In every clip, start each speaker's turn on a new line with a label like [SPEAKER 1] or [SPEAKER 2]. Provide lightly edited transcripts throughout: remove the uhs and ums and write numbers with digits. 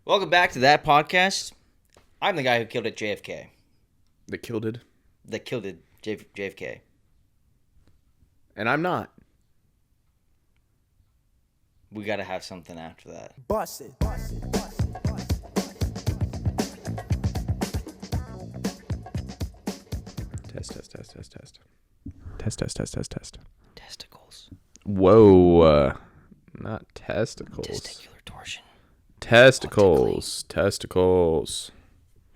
[SPEAKER 1] Welcome back to that podcast. I'm the guy who killed at JFK.
[SPEAKER 2] That killed it.
[SPEAKER 1] That killed it, JFK.
[SPEAKER 2] And I'm not.
[SPEAKER 1] We got to have something after that.
[SPEAKER 3] Bust it.
[SPEAKER 2] Test.
[SPEAKER 1] Testicles.
[SPEAKER 2] Whoa. Not testicles.
[SPEAKER 1] Testicular torsion.
[SPEAKER 2] Testicles.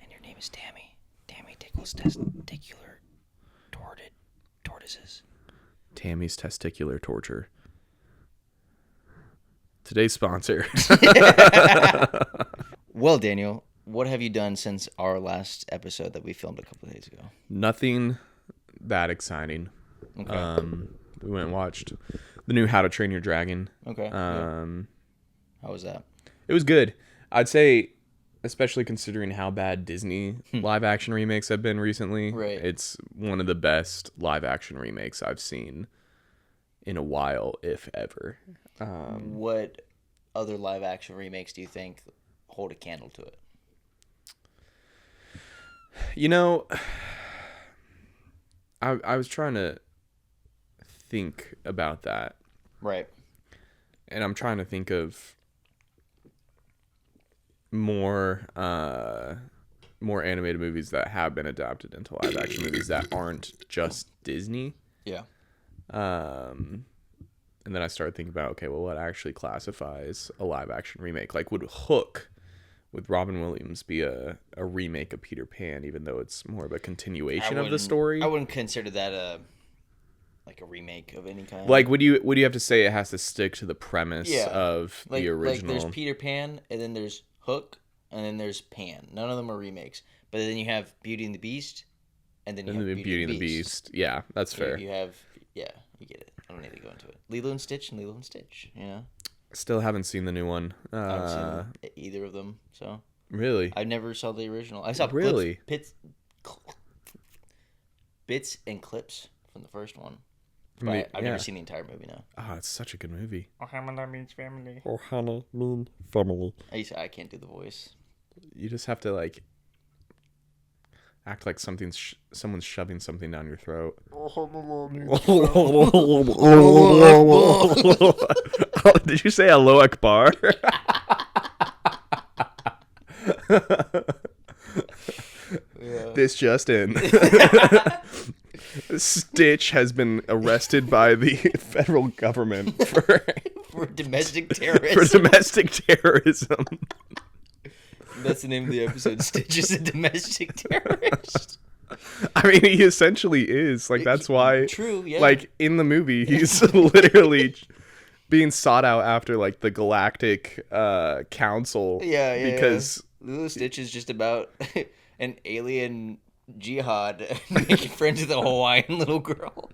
[SPEAKER 1] And your name is Tammy. Tammy tickles testicular tortoises.
[SPEAKER 2] Tammy's testicular torture. Today's sponsor.
[SPEAKER 1] Well, Daniel, what have you done since our last episode that we filmed a couple of days ago?
[SPEAKER 2] Nothing that exciting.
[SPEAKER 1] Okay.
[SPEAKER 2] We went and watched the new How to Train Your Dragon.
[SPEAKER 1] Okay. How was that?
[SPEAKER 2] It was good. I'd say, especially considering how bad Disney live action remakes have been recently.
[SPEAKER 1] Right.
[SPEAKER 2] It's one of the best live action remakes I've seen in a while, if ever.
[SPEAKER 1] What other live action remakes do you think hold a candle to it?
[SPEAKER 2] You know, I was trying to think about that.
[SPEAKER 1] Right.
[SPEAKER 2] And I'm trying to think of more animated movies that have been adapted into live action movies that aren't just Disney.
[SPEAKER 1] Yeah.
[SPEAKER 2] And then I started thinking about, okay, well, what actually classifies a live action remake? Like, would Hook with Robin Williams be a remake of Peter Pan, even though it's more of a continuation of the story?
[SPEAKER 1] I wouldn't consider that a remake of any kind.
[SPEAKER 2] Like, would you have to say it has to stick to the premise of the original?
[SPEAKER 1] Like, there's Peter Pan, and then there's Hook, and then there's Pan. None of them are remakes. But then you have Beauty and the Beast, and then you have Beauty and the Beast.
[SPEAKER 2] Yeah, that's fair.
[SPEAKER 1] You get it. I don't need to go into it. Lilo and Stitch, you know?
[SPEAKER 2] Still haven't seen the new one.
[SPEAKER 1] I haven't seen either of them, so.
[SPEAKER 2] Really?
[SPEAKER 1] I never saw the original. I saw bits and clips from the first one. But I've never seen the entire movie now.
[SPEAKER 2] Oh, it's such a good movie.
[SPEAKER 3] Ohana means family.
[SPEAKER 2] Ohana means family.
[SPEAKER 1] I can't do the voice.
[SPEAKER 2] You just have to, like, act like someone's shoving something down your throat. Did you say Allahu Akbar?
[SPEAKER 1] Yeah.
[SPEAKER 2] This just in. Stitch has been arrested by the federal government
[SPEAKER 1] for domestic terrorism.
[SPEAKER 2] For domestic terrorism.
[SPEAKER 1] That's the name of the episode. Stitch is a domestic terrorist.
[SPEAKER 2] I mean, he essentially is. Like, that's why.
[SPEAKER 1] True, yeah.
[SPEAKER 2] Like, in the movie, he's literally being sought out after, like, the Galactic Council.
[SPEAKER 1] Yeah.
[SPEAKER 2] Because
[SPEAKER 1] Lilo Stitch is just about an alien jihad making friends with a Hawaiian little girl.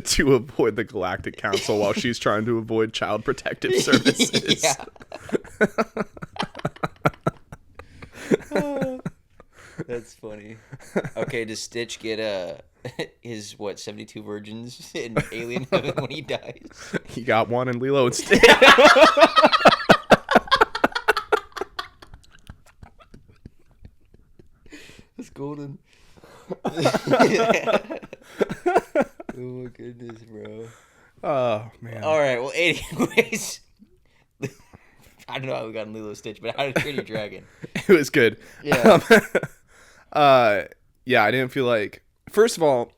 [SPEAKER 2] to avoid the Galactic Council while she's trying to avoid Child Protective Services.
[SPEAKER 1] Yeah. That's funny. Okay, does Stitch get his 72 virgins in alien heaven when he dies?
[SPEAKER 2] He got one in Lilo and Stitch.
[SPEAKER 1] That's golden. Oh my goodness, bro.
[SPEAKER 2] Oh man.
[SPEAKER 1] All right. Well, anyways, I don't know how we got in Lilo and Stitch, but How to Train Your Dragon.
[SPEAKER 2] It was good.
[SPEAKER 1] Yeah.
[SPEAKER 2] Yeah, I didn't feel like. First of all,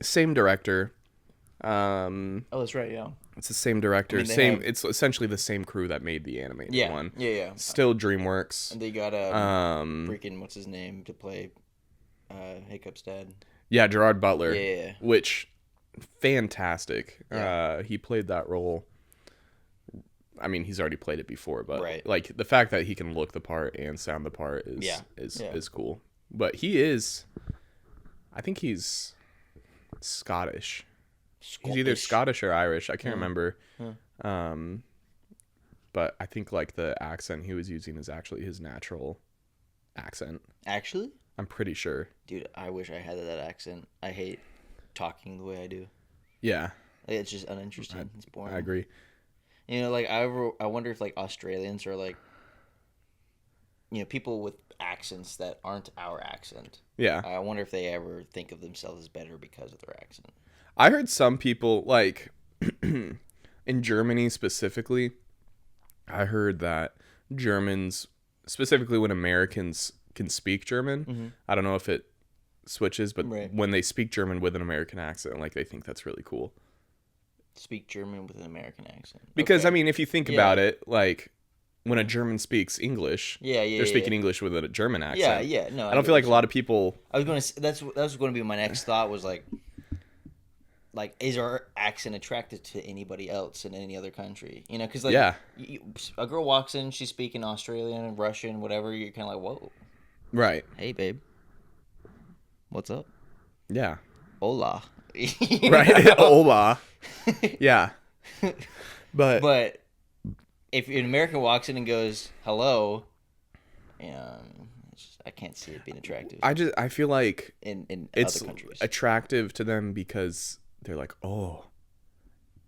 [SPEAKER 2] same director.
[SPEAKER 1] Oh, that's right. Yeah.
[SPEAKER 2] It's the same director.
[SPEAKER 1] I mean,
[SPEAKER 2] It's essentially the same crew that made the animated one.
[SPEAKER 1] Yeah.
[SPEAKER 2] Still DreamWorks.
[SPEAKER 1] And they got freaking what's his name to play Hiccup's dad.
[SPEAKER 2] Yeah, Gerard Butler.
[SPEAKER 1] Yeah.
[SPEAKER 2] Which fantastic.
[SPEAKER 1] Yeah.
[SPEAKER 2] He played that role. I mean, he's already played it before, but
[SPEAKER 1] right.
[SPEAKER 2] like the fact that he can look the part and sound the part is cool. But he is, I think he's Scottish. He's either Scottish or Irish. I can't remember. But I think like the accent he was using is actually his natural accent.
[SPEAKER 1] Actually?
[SPEAKER 2] I'm pretty sure.
[SPEAKER 1] Dude, I wish I had that accent. I hate talking the way I do.
[SPEAKER 2] Yeah.
[SPEAKER 1] It's just uninteresting. It's boring.
[SPEAKER 2] I agree.
[SPEAKER 1] You know, like I wonder if like Australians are like people with accents that aren't our accent.
[SPEAKER 2] Yeah.
[SPEAKER 1] I wonder if they ever think of themselves as better because of their accent.
[SPEAKER 2] I heard some people, like, in Germany specifically, I heard that Germans, specifically when Americans can speak German, I don't know if it switches, but when they speak German with an American accent, like, they think that's really cool.
[SPEAKER 1] Speak German with an American accent.
[SPEAKER 2] Because, I mean, if you think about it, like, when a German speaks English, they're speaking English with a German accent.
[SPEAKER 1] No,
[SPEAKER 2] I don't feel like a lot of people...
[SPEAKER 1] I was going to... that was going to be my next thought, was like, is our accent attractive to anybody else in any other country? Because, like, a girl walks in, she's speaking Australian, Russian, whatever, you're kind of like, whoa.
[SPEAKER 2] Right.
[SPEAKER 1] Hey, babe. What's up?
[SPEAKER 2] Yeah.
[SPEAKER 1] Hola.
[SPEAKER 2] Right. Hola. Yeah. But if an American walks in and goes, hello, I can't see it being attractive. I feel like
[SPEAKER 1] in
[SPEAKER 2] it's
[SPEAKER 1] other countries.
[SPEAKER 2] Attractive to them because they're like, oh,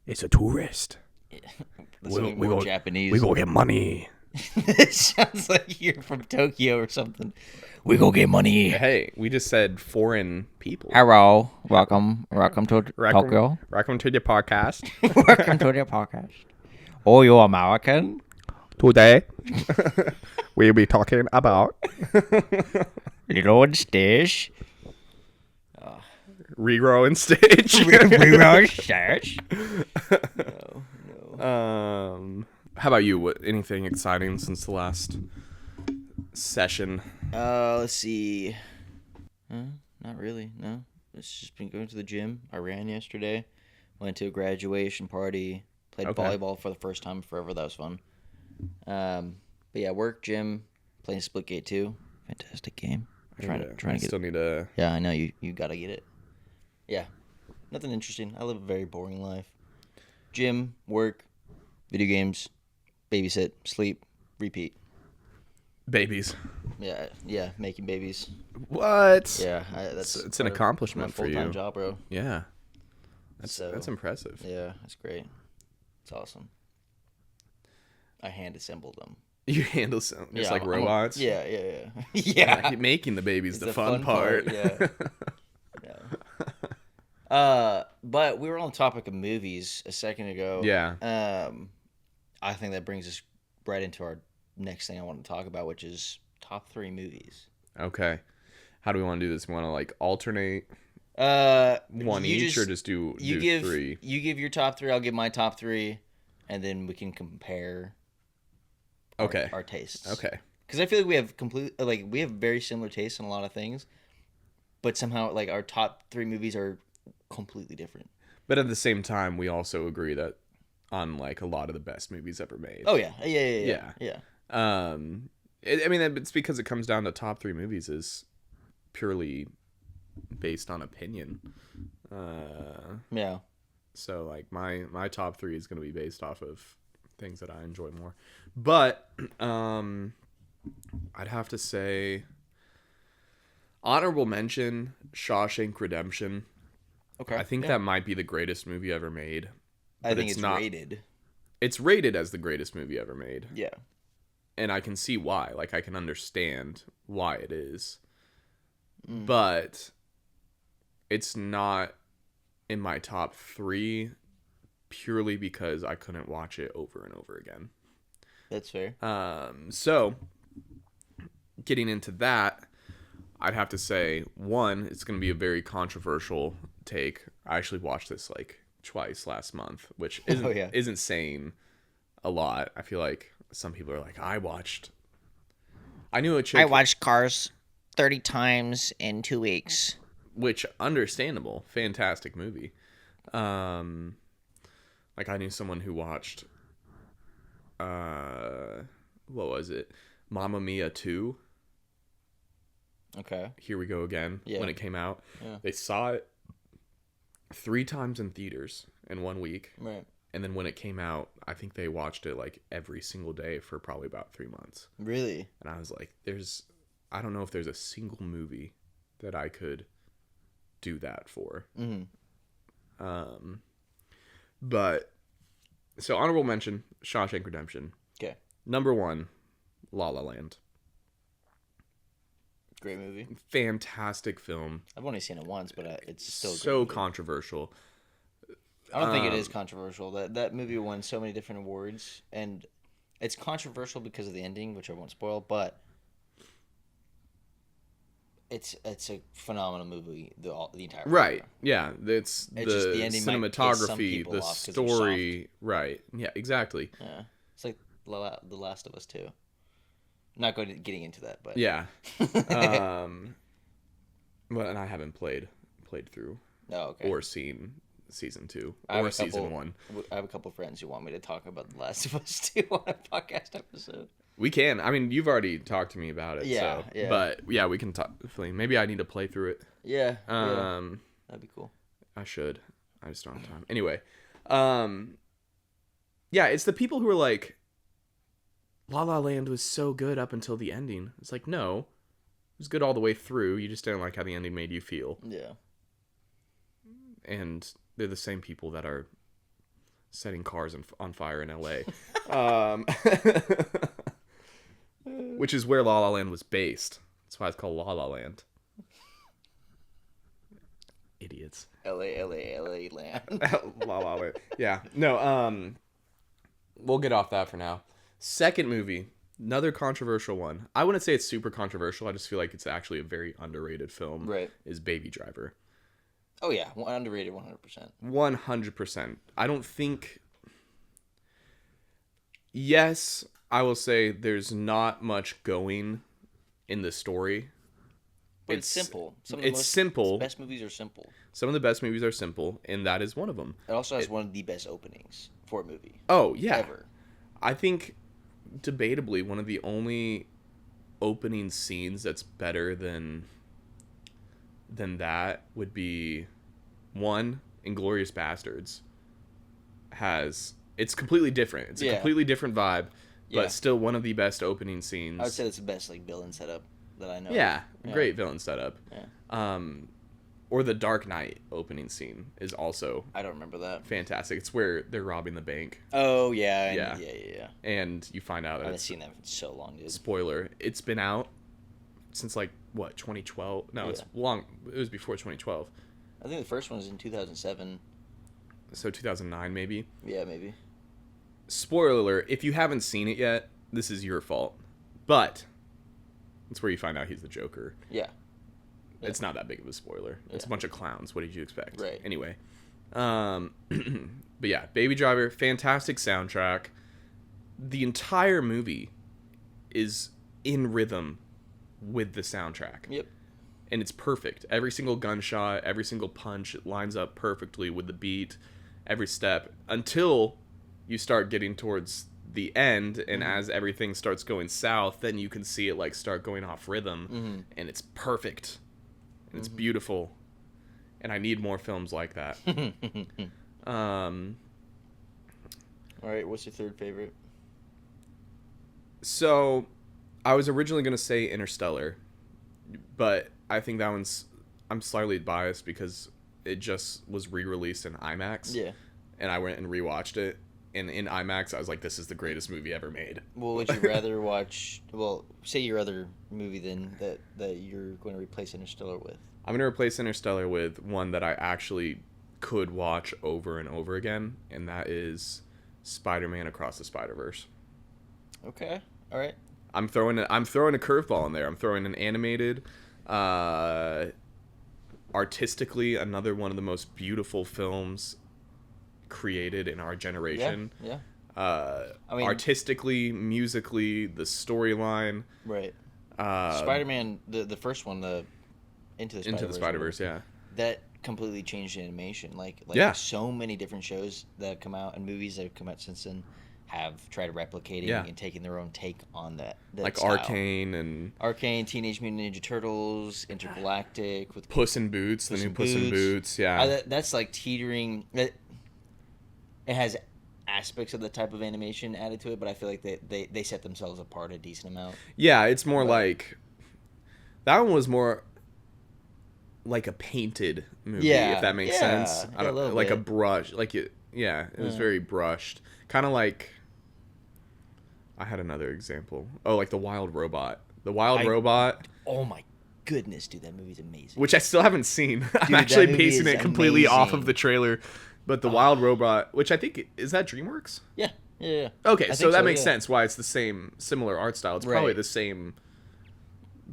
[SPEAKER 2] it's a tourist.
[SPEAKER 1] Yeah. We go Japanese.
[SPEAKER 2] We go get money.
[SPEAKER 1] It sounds like you're from Tokyo or something. We go get money.
[SPEAKER 2] Hey, we just said foreign people.
[SPEAKER 1] Hello, welcome to Tokyo.
[SPEAKER 2] Welcome to the podcast.
[SPEAKER 1] Welcome to the podcast. Oh, you're American?
[SPEAKER 2] Today, we'll be talking about
[SPEAKER 1] Little stage.
[SPEAKER 2] Regrowing stage.
[SPEAKER 1] Regrowing stage.
[SPEAKER 2] No. How about you? Anything exciting since the last session?
[SPEAKER 1] Let's see. Not really. No, it's just been going to the gym. I ran yesterday. Went to a graduation party. Played volleyball for the first time forever. That was fun. But yeah, work, gym, playing Splitgate 2. Fantastic game. Trying to get.
[SPEAKER 2] Still need to.
[SPEAKER 1] Yeah, I know you gotta get it. Yeah, nothing interesting. I live a very boring life. Gym, work, video games, babysit, sleep, repeat.
[SPEAKER 2] Babies.
[SPEAKER 1] Yeah, making babies.
[SPEAKER 2] What?
[SPEAKER 1] Yeah,
[SPEAKER 2] it's an accomplishment for you.
[SPEAKER 1] Full-time job, bro.
[SPEAKER 2] Yeah, that's impressive.
[SPEAKER 1] Yeah, that's great. It's awesome. I hand assembled them.
[SPEAKER 2] You handle some just like robots.
[SPEAKER 1] Yeah.
[SPEAKER 2] Making the babies the fun part.
[SPEAKER 1] Yeah. But we were on the topic of movies a second ago.
[SPEAKER 2] Yeah.
[SPEAKER 1] I think that brings us right into our next thing I want to talk about, which is top 3 movies.
[SPEAKER 2] Okay. How do we want to do this? We want to like alternate one each, or just do 3?
[SPEAKER 1] You give your top 3, I'll give my top 3, and then we can compare our tastes.
[SPEAKER 2] Okay.
[SPEAKER 1] Because I feel like we have very similar tastes in a lot of things, but somehow like our top 3 movies are completely different.
[SPEAKER 2] But at the same time, we also agree that on like a lot of the best movies ever made.
[SPEAKER 1] Oh yeah.
[SPEAKER 2] I mean, it's because it comes down to top 3 movies is purely based on opinion.
[SPEAKER 1] Yeah.
[SPEAKER 2] So like my top 3 is going to be based off of things that I enjoy more. But I'd have to say honorable mention Shawshank Redemption.
[SPEAKER 1] Okay.
[SPEAKER 2] I think that might be the greatest movie ever made.
[SPEAKER 1] I think it's not rated.
[SPEAKER 2] It's rated as the greatest movie ever made.
[SPEAKER 1] Yeah.
[SPEAKER 2] And I can see why. Like, I can understand why it is. But it's not in my top 3 purely because I couldn't watch it over and over again.
[SPEAKER 1] That's fair.
[SPEAKER 2] So, getting into that, I'd have to say, one, it's going to be a very controversial take. I actually watched this, like, twice last month, which isn't saying a lot. I feel like some people are like, I watched
[SPEAKER 1] Cars 30 times in 2 weeks.
[SPEAKER 2] Which, understandable. Fantastic movie. Like, I knew someone who watched, what was it? Mamma Mia 2.
[SPEAKER 1] Okay.
[SPEAKER 2] Here We Go Again.
[SPEAKER 1] Yeah.
[SPEAKER 2] When it came out.
[SPEAKER 1] Yeah.
[SPEAKER 2] They saw it 3 times in theaters in 1 week.
[SPEAKER 1] Right.
[SPEAKER 2] And then when it came out, I think they watched it like every single day for probably about 3 months.
[SPEAKER 1] Really?
[SPEAKER 2] And I was like, I don't know if there's a single movie that I could do that for.
[SPEAKER 1] Mm-hmm.
[SPEAKER 2] But, so honorable mention, Shawshank Redemption.
[SPEAKER 1] Okay.
[SPEAKER 2] Number 1, La La Land.
[SPEAKER 1] Great movie.
[SPEAKER 2] Fantastic film.
[SPEAKER 1] I've only seen it once, but it's still
[SPEAKER 2] so controversial.
[SPEAKER 1] I don't think it is controversial. That movie won so many different awards, and it's controversial because of the ending, which I won't spoil, but it's a phenomenal movie. The entire movie.
[SPEAKER 2] Right. Yeah. It's the cinematography, the story. Right. Yeah. Exactly.
[SPEAKER 1] Yeah. It's like The Last of Us 2. Not getting into that, but
[SPEAKER 2] yeah. Well, and I haven't played through.
[SPEAKER 1] Oh, okay.
[SPEAKER 2] Or seen season 2 or season 1.
[SPEAKER 1] I have a couple friends who want me to talk about The Last of Us 2 on a podcast episode.
[SPEAKER 2] We can. I mean, you've already talked to me about it.
[SPEAKER 1] Yeah,
[SPEAKER 2] so.
[SPEAKER 1] yeah.
[SPEAKER 2] But yeah, we can talk. Maybe I need to play through it.
[SPEAKER 1] Yeah. That'd be cool.
[SPEAKER 2] I should. I just don't have time. Anyway, yeah, it's the people who are like, La La Land was so good up until the ending. It's like, no, it was good all the way through. You just didn't like how the ending made you feel.
[SPEAKER 1] Yeah.
[SPEAKER 2] And they're the same people that are setting cars on fire in LA. Which is where La La Land was based. That's why it's called La La Land. Idiots.
[SPEAKER 1] LA land.
[SPEAKER 2] La La Land. Yeah. No, we'll get off that for now. Second movie, another controversial one. I wouldn't say it's super controversial. I just feel like it's actually a very underrated film.
[SPEAKER 1] Right.
[SPEAKER 2] Is Baby Driver.
[SPEAKER 1] Oh, yeah. Underrated 100%.
[SPEAKER 2] 100%. I don't think... Yes, I will say there's not much going in the story.
[SPEAKER 1] But it's simple.
[SPEAKER 2] Simple.
[SPEAKER 1] The best movies are simple.
[SPEAKER 2] Some of the best movies are simple, and that is one of them.
[SPEAKER 1] It also has one of the best openings for a movie.
[SPEAKER 2] Oh, yeah.
[SPEAKER 1] Ever.
[SPEAKER 2] I think, debatably, one of the only opening scenes that's better than that would be, one, Inglourious Bastards. It's completely different. It's a completely different vibe, but still one of the best opening scenes.
[SPEAKER 1] I would say it's the best villain setup that I know.
[SPEAKER 2] Yeah, great villain setup.
[SPEAKER 1] Yeah.
[SPEAKER 2] Or the Dark Knight opening scene is also...
[SPEAKER 1] I don't remember that.
[SPEAKER 2] Fantastic. It's where they're robbing the bank.
[SPEAKER 1] Oh, yeah. Yeah.
[SPEAKER 2] And you find out that
[SPEAKER 1] I haven't seen that in so long, dude.
[SPEAKER 2] Spoiler. It's been out since, 2012? No, it's long. It was before 2012.
[SPEAKER 1] I think the first one was in 2007.
[SPEAKER 2] So 2009, maybe?
[SPEAKER 1] Yeah, maybe.
[SPEAKER 2] Spoiler alert. If you haven't seen it yet, this is your fault. But it's where you find out he's the Joker.
[SPEAKER 1] Yeah.
[SPEAKER 2] It's not that big of a spoiler. It's a bunch of clowns. What did you expect?
[SPEAKER 1] Right.
[SPEAKER 2] Anyway. But yeah, Baby Driver, fantastic soundtrack. The entire movie is in rhythm with the soundtrack.
[SPEAKER 1] Yep.
[SPEAKER 2] And it's perfect. Every single gunshot, every single punch, it lines up perfectly with the beat, every step, until you start getting towards the end, and as everything starts going south, then you can see it start going off rhythm, and it's perfect. And it's beautiful. And I need more films like that.
[SPEAKER 1] All right, what's your third favorite?
[SPEAKER 2] So, I was originally going to say Interstellar, but I think that one's... I'm slightly biased because it just was re-released in IMAX.
[SPEAKER 1] Yeah. And
[SPEAKER 2] I went and rewatched it. And in IMAX, I was like, this is the greatest movie ever made.
[SPEAKER 1] Well, would you rather watch... Well, say your other movie then that you're going to replace Interstellar with.
[SPEAKER 2] I'm going to replace Interstellar with one that I actually could watch over and over again, and that is Spider-Man Across the Spider-Verse.
[SPEAKER 1] Okay. All right.
[SPEAKER 2] I'm throwing a curveball in there. I'm throwing an animated, artistically, another one of the most beautiful films created in our generation.
[SPEAKER 1] Yeah.
[SPEAKER 2] Artistically, musically, the storyline.
[SPEAKER 1] Right. Spider-Man, the first one, the Into the
[SPEAKER 2] Spider-Verse, yeah.
[SPEAKER 1] That completely changed animation. Like so many different shows that have come out and movies that have come out since then have tried replicating and taking their own take on that
[SPEAKER 2] like
[SPEAKER 1] style.
[SPEAKER 2] Arcane,
[SPEAKER 1] Teenage Mutant Ninja Turtles, Intergalactic with
[SPEAKER 2] Puss in Boots, the new Puss in Boots, yeah.
[SPEAKER 1] That's like teetering. It has aspects of the type of animation added to it, but I feel like they set themselves apart a decent amount.
[SPEAKER 2] Yeah, it's more like that one was more like a painted movie, if that makes sense. I don't like a brush, it was very brushed, kind of like. I had another example. Oh, like The Wild Robot. The Wild Robot.
[SPEAKER 1] Oh my goodness, dude, that movie's amazing.
[SPEAKER 2] Which I still haven't seen. I'm actually basing it completely off of the trailer. But the Wild Robot, which I think, is that DreamWorks?
[SPEAKER 1] Yeah.
[SPEAKER 2] Okay, so that makes sense why it's the similar art style. It's probably the same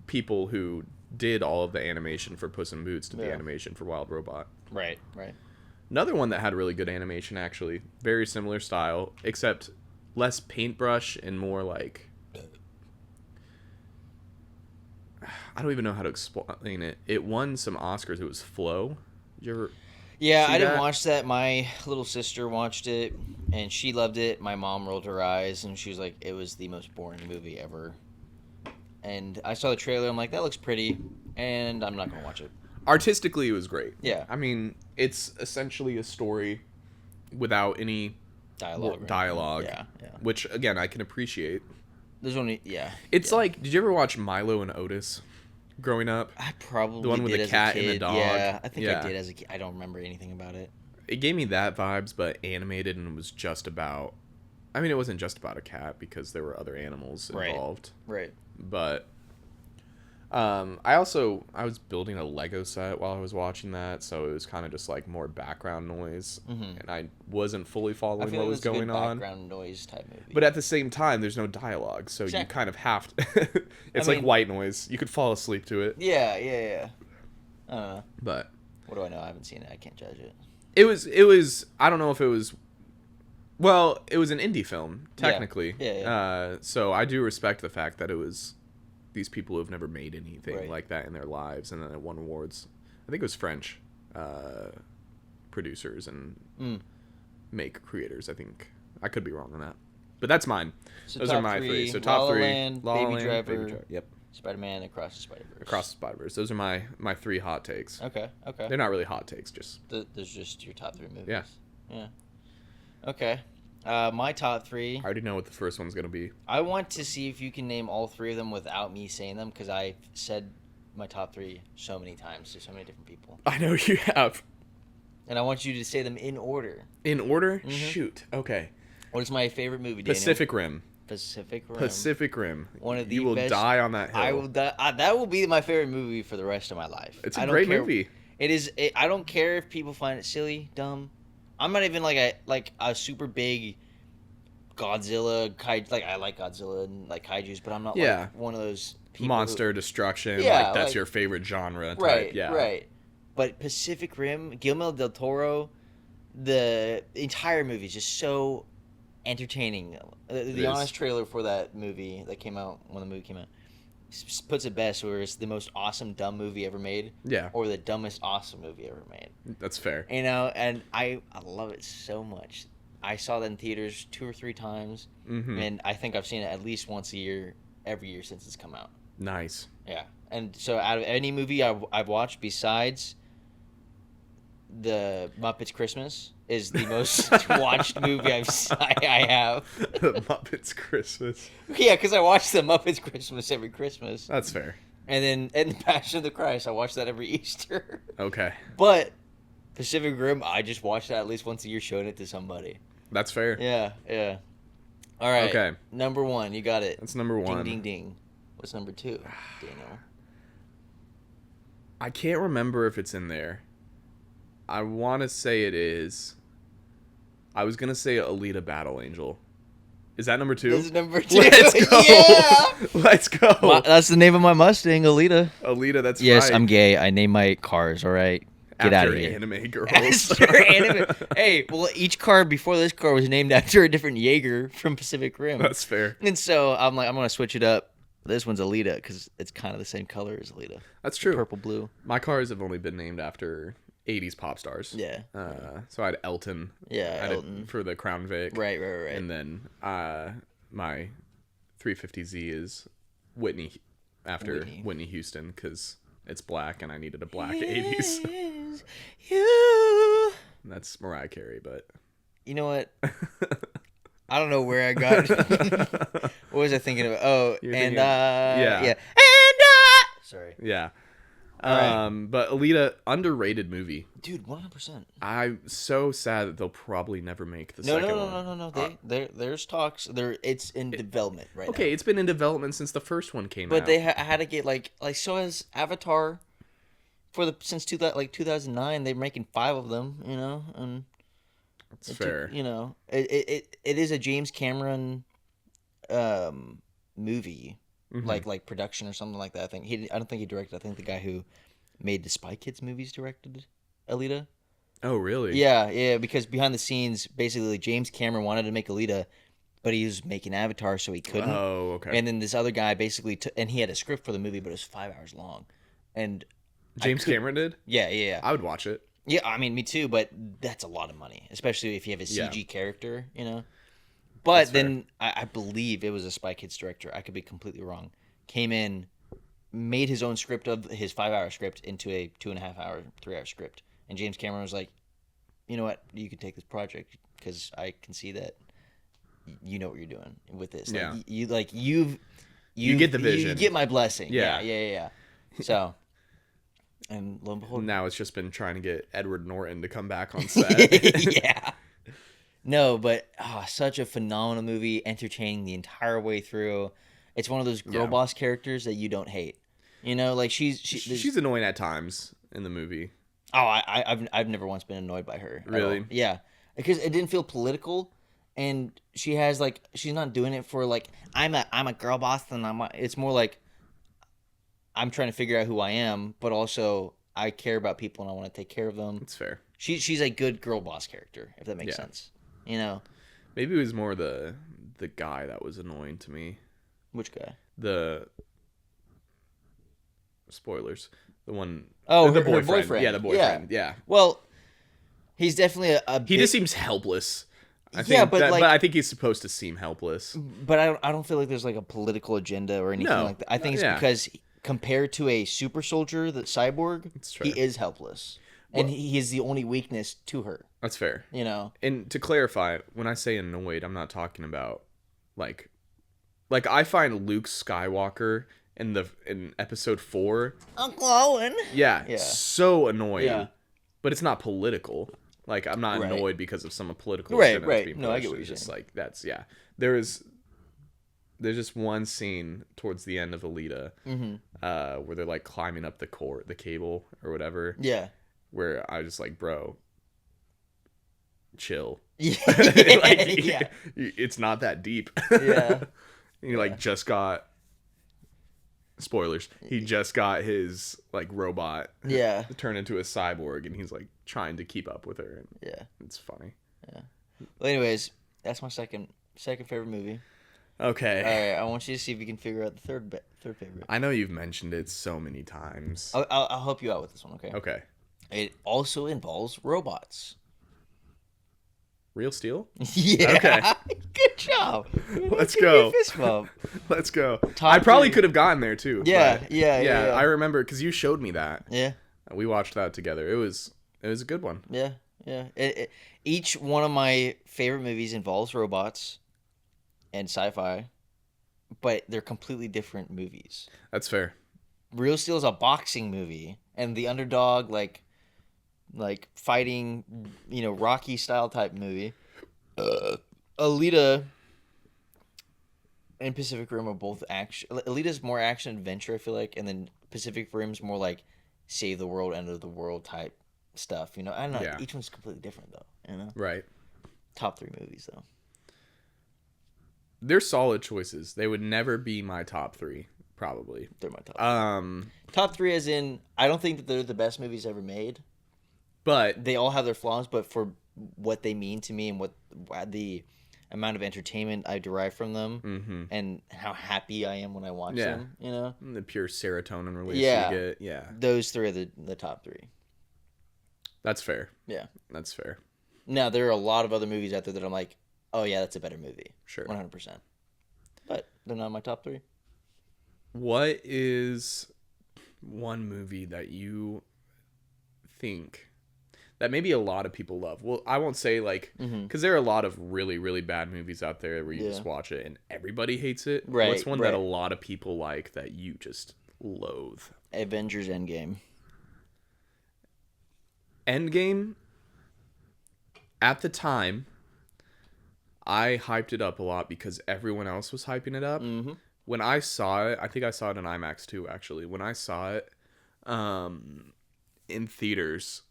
[SPEAKER 2] people who did all of the animation for Puss in Boots did the animation for Wild Robot.
[SPEAKER 1] Right.
[SPEAKER 2] Another one that had really good animation, actually. Very similar style, except less paintbrush and more like... I don't even know how to explain it. It won some Oscars. It was Flow. Did you ever...
[SPEAKER 1] Yeah, I didn't watch that. My little sister watched it, and she loved it. My mom rolled her eyes, and she was like, it was the most boring movie ever. And I saw the trailer. I'm like, that looks pretty, and I'm not going to watch it.
[SPEAKER 2] Artistically, it was great.
[SPEAKER 1] Yeah.
[SPEAKER 2] I mean, it's essentially a story without any dialogue.
[SPEAKER 1] Yeah.
[SPEAKER 2] Which, again, I can appreciate.
[SPEAKER 1] There's only,
[SPEAKER 2] It's like, did you ever watch Milo and Otis growing up?
[SPEAKER 1] I probably
[SPEAKER 2] the one with
[SPEAKER 1] did
[SPEAKER 2] the
[SPEAKER 1] as
[SPEAKER 2] cat
[SPEAKER 1] a kid.
[SPEAKER 2] and the dog.
[SPEAKER 1] Yeah, I think I did as a kid. I don't remember anything about it.
[SPEAKER 2] It gave me that vibes, but animated, and it was just about... I mean, it wasn't just about a cat because there were other animals involved.
[SPEAKER 1] Right.
[SPEAKER 2] But I was building a Lego set while I was watching that, so it was kind of just like more background noise, and I wasn't fully following what was going on.
[SPEAKER 1] Background noise type movie.
[SPEAKER 2] But at the same time, there's no dialogue, so you kind of have to. It's like white noise. You could fall asleep to it.
[SPEAKER 1] Yeah. I don't know.
[SPEAKER 2] But
[SPEAKER 1] what do I know? I haven't seen it. I can't judge it.
[SPEAKER 2] It was. I don't know if it was. Well, it was an indie film technically.
[SPEAKER 1] Yeah.
[SPEAKER 2] So I do respect the fact that it was these people who have never made anything like that in their lives, and then it won awards. I think it was French producers and make creators. I think I could be wrong on that, but that's mine.
[SPEAKER 1] So
[SPEAKER 2] those are my three. So top
[SPEAKER 1] La La
[SPEAKER 2] three:
[SPEAKER 1] Land,
[SPEAKER 2] La La
[SPEAKER 1] Baby
[SPEAKER 2] Land,
[SPEAKER 1] Driver,
[SPEAKER 2] Baby Driver. Yep.
[SPEAKER 1] Spider-Man, Across the Spider-Verse.
[SPEAKER 2] Across the Spider-Verse. Those are my three hot takes.
[SPEAKER 1] Okay.
[SPEAKER 2] They're not really hot takes, just
[SPEAKER 1] there's just your top three movies.
[SPEAKER 2] Yeah.
[SPEAKER 1] Okay. My top three.
[SPEAKER 2] I already know what the first one's gonna be.
[SPEAKER 1] I want to see if you can name all three of them without me saying them, because I've said my top three so many times to so many different people.
[SPEAKER 2] I know you have.
[SPEAKER 1] And I want you to say them in order.
[SPEAKER 2] In order? Mm-hmm. Shoot. Okay.
[SPEAKER 1] What is my favorite movie, Daniel?
[SPEAKER 2] Pacific Rim.
[SPEAKER 1] Pacific Rim.
[SPEAKER 2] One of the You will die on that hill.
[SPEAKER 1] I will die. That will be my favorite movie for the rest of my life.
[SPEAKER 2] It's a great movie.
[SPEAKER 1] It is. I don't care if people find it silly, dumb. I'm not even like a super big Godzilla like I like Godzilla and like kaijus, but I'm not like one of those people
[SPEAKER 2] monster destruction. Yeah, like that's your favorite genre.
[SPEAKER 1] Right.
[SPEAKER 2] Type. Yeah.
[SPEAKER 1] Right. But Pacific Rim, Guillermo del Toro, the entire movie is just so entertaining. The honest trailer for that movie that came out when the movie came out puts it best, where it's the most awesome dumb movie ever made.
[SPEAKER 2] Yeah.
[SPEAKER 1] Or the dumbest awesome movie ever made.
[SPEAKER 2] That's fair.
[SPEAKER 1] You know, and I love it so much. I saw that in theaters 2 or 3 times, and I think I've seen it at least once a year, every year since it's come out.
[SPEAKER 2] Nice.
[SPEAKER 1] Yeah, and so out of any movie I've watched besides the Muppets Christmas is the most watched movie I have.
[SPEAKER 2] The Muppets Christmas.
[SPEAKER 1] Yeah, because I watch the Muppets Christmas every Christmas.
[SPEAKER 2] That's fair.
[SPEAKER 1] And then Passion of the Christ, I watch that every Easter.
[SPEAKER 2] Okay.
[SPEAKER 1] But Pacific Rim, I just watch that at least once a year, showing it to somebody.
[SPEAKER 2] That's fair.
[SPEAKER 1] Yeah. All right.
[SPEAKER 2] Okay.
[SPEAKER 1] Number 1, you got it.
[SPEAKER 2] That's number 1.
[SPEAKER 1] Ding, ding, ding. What's number 2, Daniel?
[SPEAKER 2] I can't remember if it's in there. I want to say it is. I was going to say Alita Battle Angel. Is that number 2?
[SPEAKER 1] This is number 2.
[SPEAKER 2] Let's go.
[SPEAKER 1] Yeah.
[SPEAKER 2] Let's go.
[SPEAKER 1] That's the name of my Mustang, Alita.
[SPEAKER 2] Alita, that's
[SPEAKER 1] yes,
[SPEAKER 2] right.
[SPEAKER 1] I'm gay. I name my cars, all right? Get out of here.
[SPEAKER 2] Anime girls.
[SPEAKER 1] Hey, well, each car before this car was named after a different Jaeger from Pacific Rim.
[SPEAKER 2] That's fair.
[SPEAKER 1] And so I'm like, I'm going to switch it up. This one's Alita because it's kind of the same color as Alita.
[SPEAKER 2] That's true.
[SPEAKER 1] Purple, blue.
[SPEAKER 2] My cars have only been named after 80s pop stars.
[SPEAKER 1] Yeah.
[SPEAKER 2] So I had Elton.
[SPEAKER 1] Yeah, Elton.
[SPEAKER 2] For the Crown Vic.
[SPEAKER 1] Right.
[SPEAKER 2] And then my 350Z is Whitney after Whitney Houston because it's black and I needed a black 80s.
[SPEAKER 1] You.
[SPEAKER 2] That's Mariah Carey, but...
[SPEAKER 1] You know what? I don't know where I got What was I thinking of? Oh, yeah. And,
[SPEAKER 2] sorry.
[SPEAKER 1] Yeah.
[SPEAKER 2] But Alita, underrated movie.
[SPEAKER 1] Dude, 100%.
[SPEAKER 2] I'm so sad that they'll probably never make the second
[SPEAKER 1] one. No. There's talks. It's in development right now.
[SPEAKER 2] Okay, it's been in development since the first one came out.
[SPEAKER 1] But they had to get like so has Avatar since 2009. They're making 5 of them, and
[SPEAKER 2] that's fair.
[SPEAKER 1] It is a James Cameron movie. Mm-hmm. like production or something like that. I don't think he directed. I think the guy who made the Spy Kids movies directed Alita.
[SPEAKER 2] Oh, really?
[SPEAKER 1] Yeah, because behind the scenes, basically James Cameron wanted to make Alita, but he was making Avatar, so he couldn't.
[SPEAKER 2] Oh, okay.
[SPEAKER 1] And then this other guy basically and he had a script for the movie, but it was 5 hours long. And
[SPEAKER 2] James Cameron did?
[SPEAKER 1] Yeah.
[SPEAKER 2] I would watch it.
[SPEAKER 1] Yeah, I mean, me too, but that's a lot of money, especially if you have a CG character, But then I believe it was a Spy Kids director. I could be completely wrong. Came in, made his own script of his 5-hour script into a 2.5-hour, 3-hour script. And James Cameron was like, you know what? You can take this project because I can see that you know what you're doing with this.
[SPEAKER 2] Yeah.
[SPEAKER 1] You
[SPEAKER 2] get the vision.
[SPEAKER 1] You get my blessing.
[SPEAKER 2] Yeah.
[SPEAKER 1] Yeah. So, and lo and behold.
[SPEAKER 2] Now it's just been trying to get Edward Norton to come back on set.
[SPEAKER 1] Yeah. No, but such a phenomenal movie, entertaining the entire way through. It's one of those girl boss characters that you don't hate. Like she's
[SPEAKER 2] annoying at times in the movie.
[SPEAKER 1] Oh, I've never once been annoyed by her.
[SPEAKER 2] Really?
[SPEAKER 1] Yeah, because it didn't feel political, and she has she's not doing it for I'm a girl boss, and it's more like I'm trying to figure out who I am, but also I care about people and I want to take care of them.
[SPEAKER 2] That's fair.
[SPEAKER 1] She's a good girl boss character, if that makes sense.
[SPEAKER 2] Maybe it was more the guy that was annoying to me.
[SPEAKER 1] Which guy?
[SPEAKER 2] The spoilers. The one.
[SPEAKER 1] Oh,
[SPEAKER 2] the
[SPEAKER 1] boyfriend.
[SPEAKER 2] Yeah, the boyfriend. Yeah.
[SPEAKER 1] Well, he's definitely a
[SPEAKER 2] he just seems helpless. But I think he's supposed to seem helpless.
[SPEAKER 1] But I don't feel like there's a political agenda or anything like that. I think it's because compared to a super soldier, the cyborg, he is helpless. And he is the only weakness to her.
[SPEAKER 2] That's fair.
[SPEAKER 1] And
[SPEAKER 2] to clarify, when I say annoyed, I'm not talking about like I find Luke Skywalker in episode 4,
[SPEAKER 1] Uncle Owen.
[SPEAKER 2] Yeah, so annoying. Yeah. But it's not political. I'm not
[SPEAKER 1] right.
[SPEAKER 2] annoyed because of some political
[SPEAKER 1] right. No, I get what you're
[SPEAKER 2] just
[SPEAKER 1] saying.
[SPEAKER 2] There's just one scene towards the end of Alita, where they're climbing up the cable or whatever.
[SPEAKER 1] Yeah.
[SPEAKER 2] Where I was bro, chill.
[SPEAKER 1] Yeah.
[SPEAKER 2] It's not that deep.
[SPEAKER 1] Yeah.
[SPEAKER 2] He just got spoilers. He just got his robot turned into a cyborg, and he's trying to keep up with her. And it's funny.
[SPEAKER 1] Yeah. Well, anyways, that's my second favorite movie.
[SPEAKER 2] Okay.
[SPEAKER 1] All right. I want you to see if you can figure out the third favorite.
[SPEAKER 2] I know you've mentioned it so many times.
[SPEAKER 1] I'll help you out with this one. Okay.
[SPEAKER 2] Okay.
[SPEAKER 1] It also involves robots.
[SPEAKER 2] Real Steel?
[SPEAKER 1] Yeah.
[SPEAKER 2] Okay.
[SPEAKER 1] Good job.
[SPEAKER 2] Let's go. Let's go. I probably could have gotten there too.
[SPEAKER 1] Yeah.
[SPEAKER 2] I remember because you showed me that.
[SPEAKER 1] Yeah.
[SPEAKER 2] We watched that together. It was a good one.
[SPEAKER 1] Yeah. Each one of my favorite movies involves robots and sci-fi, but they're completely different movies.
[SPEAKER 2] That's fair.
[SPEAKER 1] Real Steel is a boxing movie, and the underdog fighting, Rocky style type movie. Alita and Pacific Rim are both action. Alita's more action adventure, I feel like, and then Pacific Rim's more save the world, end of the world type stuff. I don't know. Yeah. Each one's completely different though.
[SPEAKER 2] Right.
[SPEAKER 1] Top 3 movies though.
[SPEAKER 2] They're solid choices. They would never be my top 3. Probably.
[SPEAKER 1] They're my top 3. Top 3 as in, I don't think that they're the best movies ever made.
[SPEAKER 2] But
[SPEAKER 1] they all have their flaws, but for what they mean to me and what the amount of entertainment I derive from them and how happy I am when I watch them,
[SPEAKER 2] And the pure serotonin release you get. Yeah.
[SPEAKER 1] Those 3 are the top 3.
[SPEAKER 2] That's fair.
[SPEAKER 1] Yeah.
[SPEAKER 2] That's fair.
[SPEAKER 1] Now, there are a lot of other movies out there that I'm like, oh yeah, that's a better movie.
[SPEAKER 2] Sure.
[SPEAKER 1] 100%. But they're not my top 3.
[SPEAKER 2] What is one movie that you think that maybe a lot of people love? Well, I won't say because there are a lot of really, really bad movies out there where you just watch it and everybody hates it.
[SPEAKER 1] Right.
[SPEAKER 2] What's one that a lot of people like that you just loathe.
[SPEAKER 1] Avengers Endgame.
[SPEAKER 2] Endgame, at the time, I hyped it up a lot because everyone else was hyping it up.
[SPEAKER 1] Mm-hmm.
[SPEAKER 2] When I saw it, I think I saw it in IMAX too, actually. When I saw it in theaters,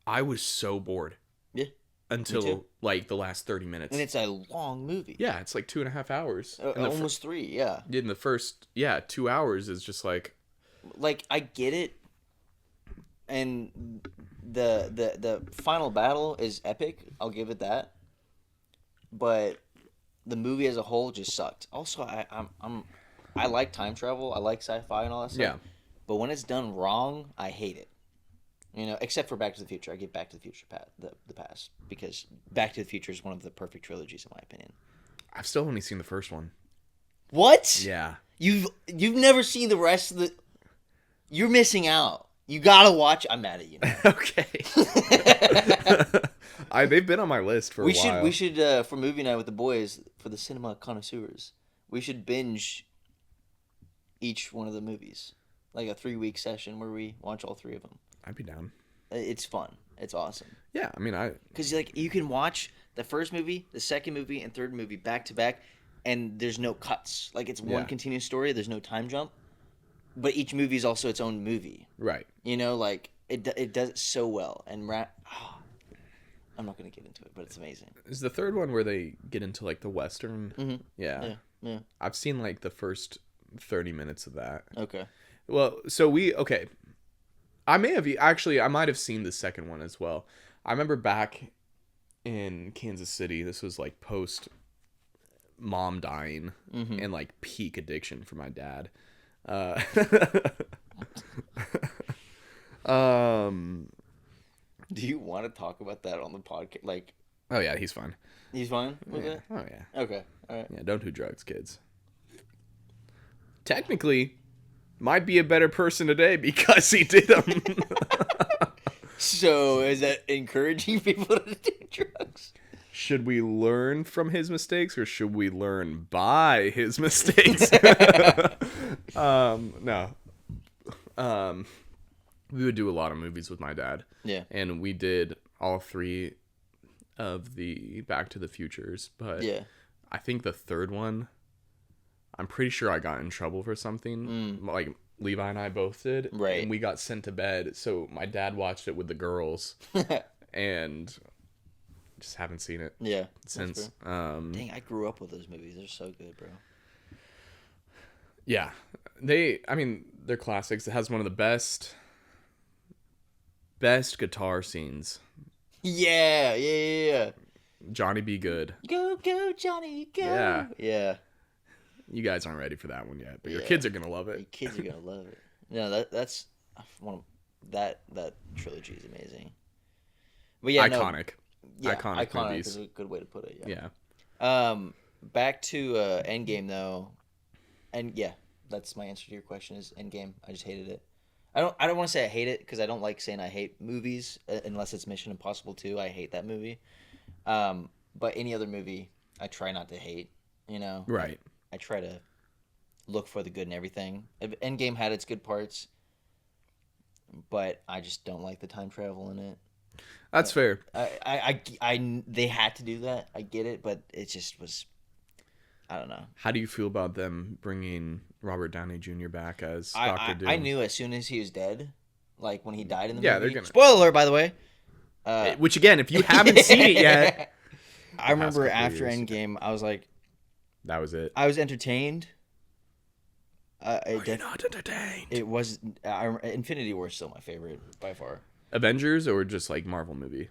[SPEAKER 2] I was so bored.
[SPEAKER 1] Yeah.
[SPEAKER 2] Until, like, the last 30 minutes.
[SPEAKER 1] And it's a long movie.
[SPEAKER 2] Yeah, it's like 2.5 hours.
[SPEAKER 1] Almost 3, yeah.
[SPEAKER 2] In the first, 2 hours is just like...
[SPEAKER 1] Like, I get it. And the final battle is epic. I'll give it that. But the movie as a whole just sucked. Also, I like time travel. I like sci-fi and all that stuff.
[SPEAKER 2] Yeah.
[SPEAKER 1] But when it's done wrong, I hate it. You know, except for Back to the Future. I give Back to the Future the pass. Because Back to the Future is one of the perfect trilogies, in my opinion.
[SPEAKER 2] I've still only seen the first one.
[SPEAKER 1] What?
[SPEAKER 2] Yeah.
[SPEAKER 1] You've never seen the rest of the... You're missing out. You gotta watch... I'm mad at you now.
[SPEAKER 2] Okay. They've been on my list for a while.
[SPEAKER 1] We should, for movie night with the boys, for the cinema connoisseurs, we should binge each one of the movies. Like a 3-week session where we watch all 3 of them.
[SPEAKER 2] I'd be down.
[SPEAKER 1] It's fun. It's awesome.
[SPEAKER 2] Yeah, I mean,
[SPEAKER 1] because like you can watch the first movie, the second movie, and third movie back to back, and there's no cuts. Like it's one continuous story. There's no time jump, but each movie is also its own movie.
[SPEAKER 2] Right.
[SPEAKER 1] You know, like it does it so well. And I'm not gonna get into it, but it's amazing.
[SPEAKER 2] Is the third one where they get into like the Western?
[SPEAKER 1] Mm-hmm.
[SPEAKER 2] Yeah.
[SPEAKER 1] Yeah.
[SPEAKER 2] I've seen like the first 30 minutes of that.
[SPEAKER 1] Okay.
[SPEAKER 2] Well, so I might have seen the second one as well. I remember back in Kansas City, this was like post mom dying and like peak addiction for my dad.
[SPEAKER 1] Do you want to talk about that on the podcast? Like,
[SPEAKER 2] oh yeah, he's fine.
[SPEAKER 1] He's fine with it?
[SPEAKER 2] Oh yeah.
[SPEAKER 1] Okay. All right.
[SPEAKER 2] Yeah, don't do drugs, kids. Technically, might be a better person today because he did them.
[SPEAKER 1] So, is that encouraging people to do drugs?
[SPEAKER 2] Should we learn from his mistakes or should we learn by his mistakes? No. We would do a lot of movies with my dad.
[SPEAKER 1] Yeah.
[SPEAKER 2] And we did all 3 of the Back to the Futures, but
[SPEAKER 1] yeah.
[SPEAKER 2] I think the third one, I'm pretty sure I got in trouble for something. Like Levi and I both did.
[SPEAKER 1] Right.
[SPEAKER 2] And we got sent to bed. So my dad watched it with the girls. And just haven't seen it.
[SPEAKER 1] Yeah.
[SPEAKER 2] Since.
[SPEAKER 1] Dang, I grew up with those movies. They're so good, bro.
[SPEAKER 2] Yeah. They're classics. It has one of the best guitar scenes.
[SPEAKER 1] Yeah.
[SPEAKER 2] Johnny Be Good.
[SPEAKER 1] Go, Johnny, go.
[SPEAKER 2] Yeah.
[SPEAKER 1] Yeah.
[SPEAKER 2] You guys aren't ready for that one yet, but your kids are gonna love it.
[SPEAKER 1] Your kids are gonna love it. No, that's one of that trilogy is amazing. But yeah,
[SPEAKER 2] iconic.
[SPEAKER 1] No,
[SPEAKER 2] iconic movies.
[SPEAKER 1] Is a good way to put it.
[SPEAKER 2] Yeah.
[SPEAKER 1] Back to Endgame though, and yeah, that's my answer to your question is Endgame. I just hated it. I don't want to say I hate it because I don't like saying I hate movies unless it's Mission Impossible 2. I hate that movie. But any other movie, I try not to hate. You know.
[SPEAKER 2] Right.
[SPEAKER 1] I try to look for the good in everything. Endgame had its good parts, but I just don't like the time travel in it.
[SPEAKER 2] That's fair.
[SPEAKER 1] They had to do that. I get it, but it just was. I don't know.
[SPEAKER 2] How do you feel about them bringing Robert Downey Jr. back as Dr. Doom?
[SPEAKER 1] I knew as soon as he was dead, like when he died in the movie.
[SPEAKER 2] Yeah, they're gonna.
[SPEAKER 1] Spoiler alert, by the way.
[SPEAKER 2] Which again, if you haven't seen it yet,
[SPEAKER 1] I remember after Endgame, I was like,
[SPEAKER 2] that was it.
[SPEAKER 1] I was entertained.
[SPEAKER 2] You're not entertained.
[SPEAKER 1] It was Infinity War is still my favorite by far.
[SPEAKER 2] Avengers or just like Marvel movie?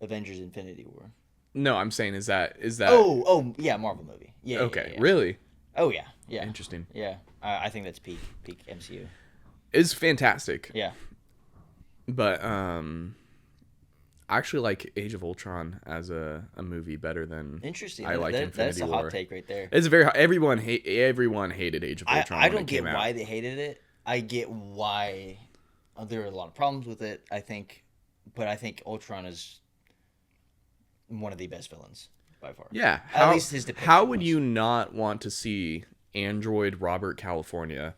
[SPEAKER 1] Avengers Infinity War.
[SPEAKER 2] No, I'm saying is that
[SPEAKER 1] Oh yeah, Marvel movie. Yeah.
[SPEAKER 2] Okay,
[SPEAKER 1] yeah.
[SPEAKER 2] Really?
[SPEAKER 1] Oh yeah.
[SPEAKER 2] Interesting.
[SPEAKER 1] Yeah, I think that's peak MCU.
[SPEAKER 2] It's fantastic.
[SPEAKER 1] Yeah.
[SPEAKER 2] But I actually like Age of Ultron as a movie better than
[SPEAKER 1] Interesting.
[SPEAKER 2] I like Infinity War.
[SPEAKER 1] That's a hot take right there.
[SPEAKER 2] It's everyone hated Age of Ultron.
[SPEAKER 1] I don't get why they hated it. I get why there are a lot of problems with it. I think Ultron is one of the best villains by far.
[SPEAKER 2] Yeah.
[SPEAKER 1] At least his depiction.
[SPEAKER 2] How would you not want to see Android Robert California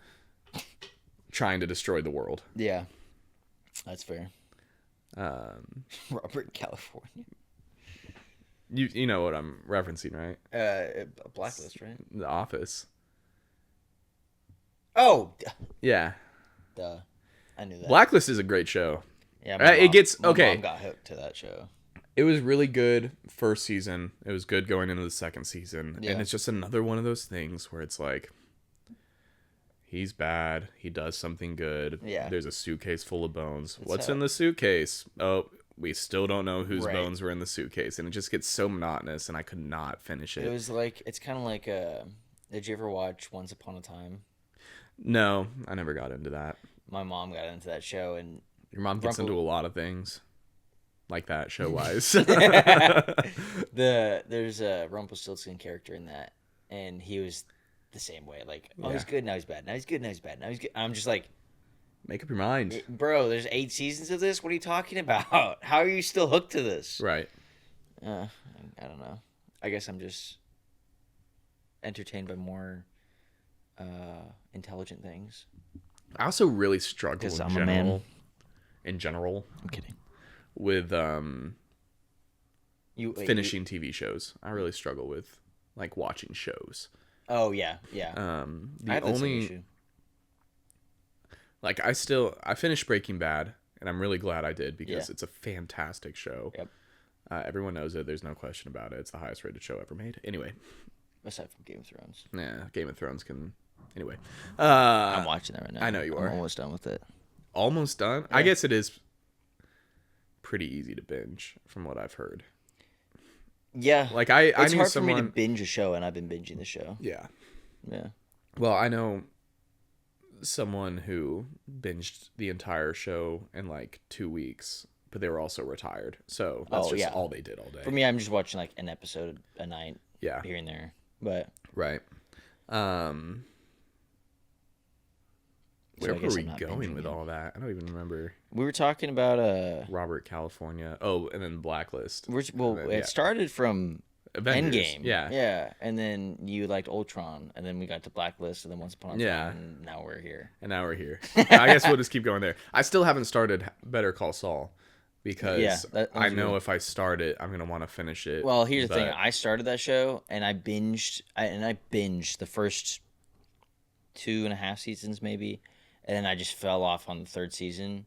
[SPEAKER 2] trying to destroy the world.
[SPEAKER 1] Yeah, that's fair. Robert California.
[SPEAKER 2] You know what I'm referencing, right?
[SPEAKER 1] Blacklist, right?
[SPEAKER 2] The Office.
[SPEAKER 1] Oh,
[SPEAKER 2] yeah.
[SPEAKER 1] Duh. I knew that.
[SPEAKER 2] Blacklist is a great show.
[SPEAKER 1] Yeah,
[SPEAKER 2] my
[SPEAKER 1] mom got hooked to that show.
[SPEAKER 2] It was really good first season. It was good going into the second season. Yeah. And it's just another one of those things where it's like, he's bad. He does something good.
[SPEAKER 1] Yeah.
[SPEAKER 2] There's a suitcase full of bones. What's in the suitcase? Oh, we still don't know whose bones were in the suitcase. And it just gets so monotonous, and I could not finish it.
[SPEAKER 1] It was like, it's kind of like, did you ever watch Once Upon a Time?
[SPEAKER 2] No, I never got into that.
[SPEAKER 1] My mom got into that show, and
[SPEAKER 2] your mom gets into a lot of things like that, show-wise.
[SPEAKER 1] There's a Rumpelstiltskin character in that, and he was the same way. Like, he's good, now he's bad. Now he's good, now he's bad. Now he's good. I'm just like,
[SPEAKER 2] make up your mind.
[SPEAKER 1] Bro, there's 8 seasons of this? What are you talking about? How are you still hooked to this?
[SPEAKER 2] Right.
[SPEAKER 1] I don't know. I guess I'm just entertained by more intelligent things.
[SPEAKER 2] I also really struggle
[SPEAKER 1] in general. I'm kidding.
[SPEAKER 2] With finishing TV shows. I really struggle with like watching shows.
[SPEAKER 1] Oh yeah.
[SPEAKER 2] I have the same issue. Like I finished Breaking Bad, and I'm really glad I did because it's a fantastic show.
[SPEAKER 1] Yep.
[SPEAKER 2] Everyone knows it. There's no question about it. It's the highest rated show ever made. Anyway.
[SPEAKER 1] Aside from Game of Thrones.
[SPEAKER 2] Yeah, Game of Thrones can. Anyway.
[SPEAKER 1] I'm watching that right now.
[SPEAKER 2] I know you are.
[SPEAKER 1] I'm almost done with it.
[SPEAKER 2] Almost done? Yeah. I guess it is pretty easy to binge, from what I've heard.
[SPEAKER 1] Yeah.
[SPEAKER 2] Like I
[SPEAKER 1] it's
[SPEAKER 2] knew
[SPEAKER 1] hard
[SPEAKER 2] someone...
[SPEAKER 1] for me to binge a show, and I've been binging the show.
[SPEAKER 2] Yeah.
[SPEAKER 1] Yeah.
[SPEAKER 2] Well, I know someone who binged the entire show in like 2 weeks, but they were also retired. So that's all they did all day.
[SPEAKER 1] For me, I'm just watching like an episode a night.
[SPEAKER 2] Yeah.
[SPEAKER 1] Here and there. But
[SPEAKER 2] right. Where were we going with all that? I don't even remember.
[SPEAKER 1] We were talking about
[SPEAKER 2] Robert California. Oh, and then Blacklist.
[SPEAKER 1] It started from
[SPEAKER 2] Avengers.
[SPEAKER 1] Endgame. Yeah. And then you liked Ultron, and then we got to Blacklist, and then Once Upon a Time, and now we're here.
[SPEAKER 2] I guess we'll just keep going there. I still haven't started Better Call Saul because I know if I start it, I'm gonna want to finish it.
[SPEAKER 1] Well, here's the thing: I started that show, and I binged the first 2.5 seasons, maybe. And then I just fell off on the 3rd season,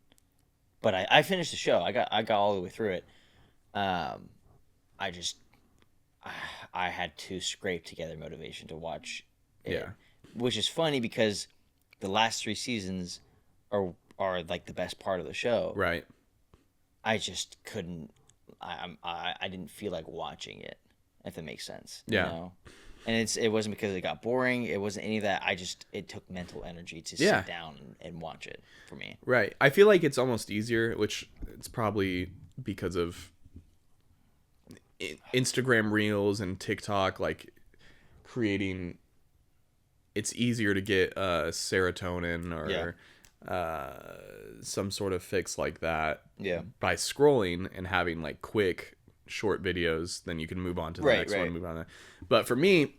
[SPEAKER 1] but I finished the show. I got all the way through it. I had to scrape together motivation to watch it, which is funny because the last 3 seasons are like the best part of the show.
[SPEAKER 2] Right.
[SPEAKER 1] I just couldn't. I didn't feel like watching it, if that makes sense.
[SPEAKER 2] Yeah.
[SPEAKER 1] You know? And it wasn't because it got boring. It wasn't any of that. It took mental energy to sit down and watch it for me.
[SPEAKER 2] Right. I feel like it's almost easier, which it's probably because of Instagram Reels and TikTok, like creating. It's easier to get serotonin or some sort of fix like that.
[SPEAKER 1] Yeah.
[SPEAKER 2] By scrolling and having like quick short videos, then you can move on to the next one, move on to that. But for me,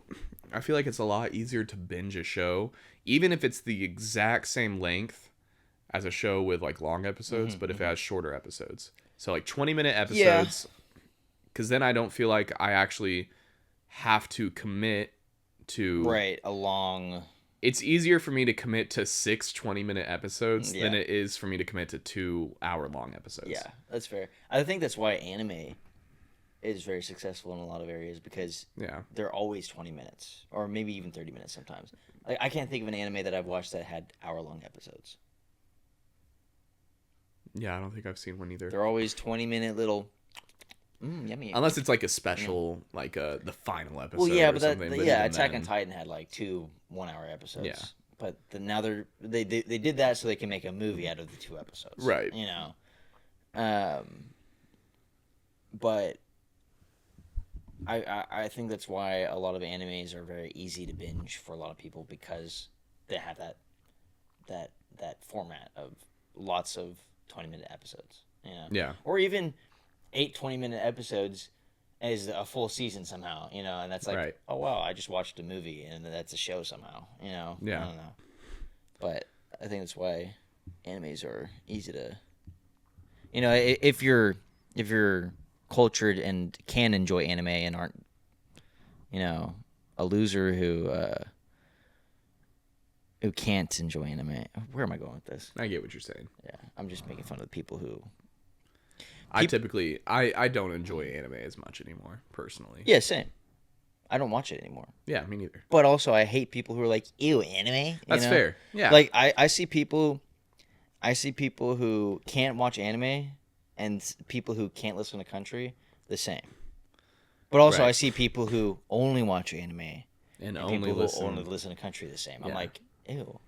[SPEAKER 2] I feel like it's a lot easier to binge a show, even if it's the exact same length as a show with like long episodes, but if it has shorter episodes. So like 20-minute episodes, because then I don't feel like I actually have to commit to
[SPEAKER 1] a long.
[SPEAKER 2] It's easier for me to commit to 6 20-minute episodes than it is for me to commit to 2 hour-long episodes.
[SPEAKER 1] Yeah, that's fair. I think that's why anime is very successful in a lot of areas, because they're always 20 minutes or maybe even 30 minutes sometimes. Like, I can't think of an anime that I've watched that had hour-long episodes.
[SPEAKER 2] Yeah, I don't think I've seen one either.
[SPEAKER 1] They're always 20-minute little yummy.
[SPEAKER 2] Unless it's like a special, like the final episode.
[SPEAKER 1] Well, yeah,
[SPEAKER 2] or
[SPEAKER 1] but
[SPEAKER 2] something.
[SPEAKER 1] Attack on Titan had like 2 one-hour episodes.
[SPEAKER 2] Yeah.
[SPEAKER 1] But now they did that so they can make a movie out of the 2 episodes.
[SPEAKER 2] Right.
[SPEAKER 1] You know. But I think that's why a lot of animes are very easy to binge for a lot of people, because they have that format of lots of 20-minute episodes. You know?
[SPEAKER 2] Yeah.
[SPEAKER 1] Or even 8 20-minute episodes as a full season somehow, you know, and that's like, oh wow, I just watched a movie and that's a show somehow, you know.
[SPEAKER 2] Yeah.
[SPEAKER 1] I don't know. But I think that's why animes are easy to, if you're cultured and can enjoy anime and aren't, a loser who can't enjoy anime. Where am I going with this?
[SPEAKER 2] I get what you're saying.
[SPEAKER 1] Yeah, I'm just making fun of the people who.
[SPEAKER 2] I don't enjoy anime as much anymore, personally.
[SPEAKER 1] Yeah, same. I don't watch it anymore.
[SPEAKER 2] Yeah, me neither.
[SPEAKER 1] But also, I hate people who are like, "Ew, anime."
[SPEAKER 2] That's fair. Yeah.
[SPEAKER 1] Like I see people who can't watch anime, and people who can't listen to country the same. But also, I see people who only watch anime
[SPEAKER 2] and
[SPEAKER 1] only listen to country the same. Yeah. I'm like, ew.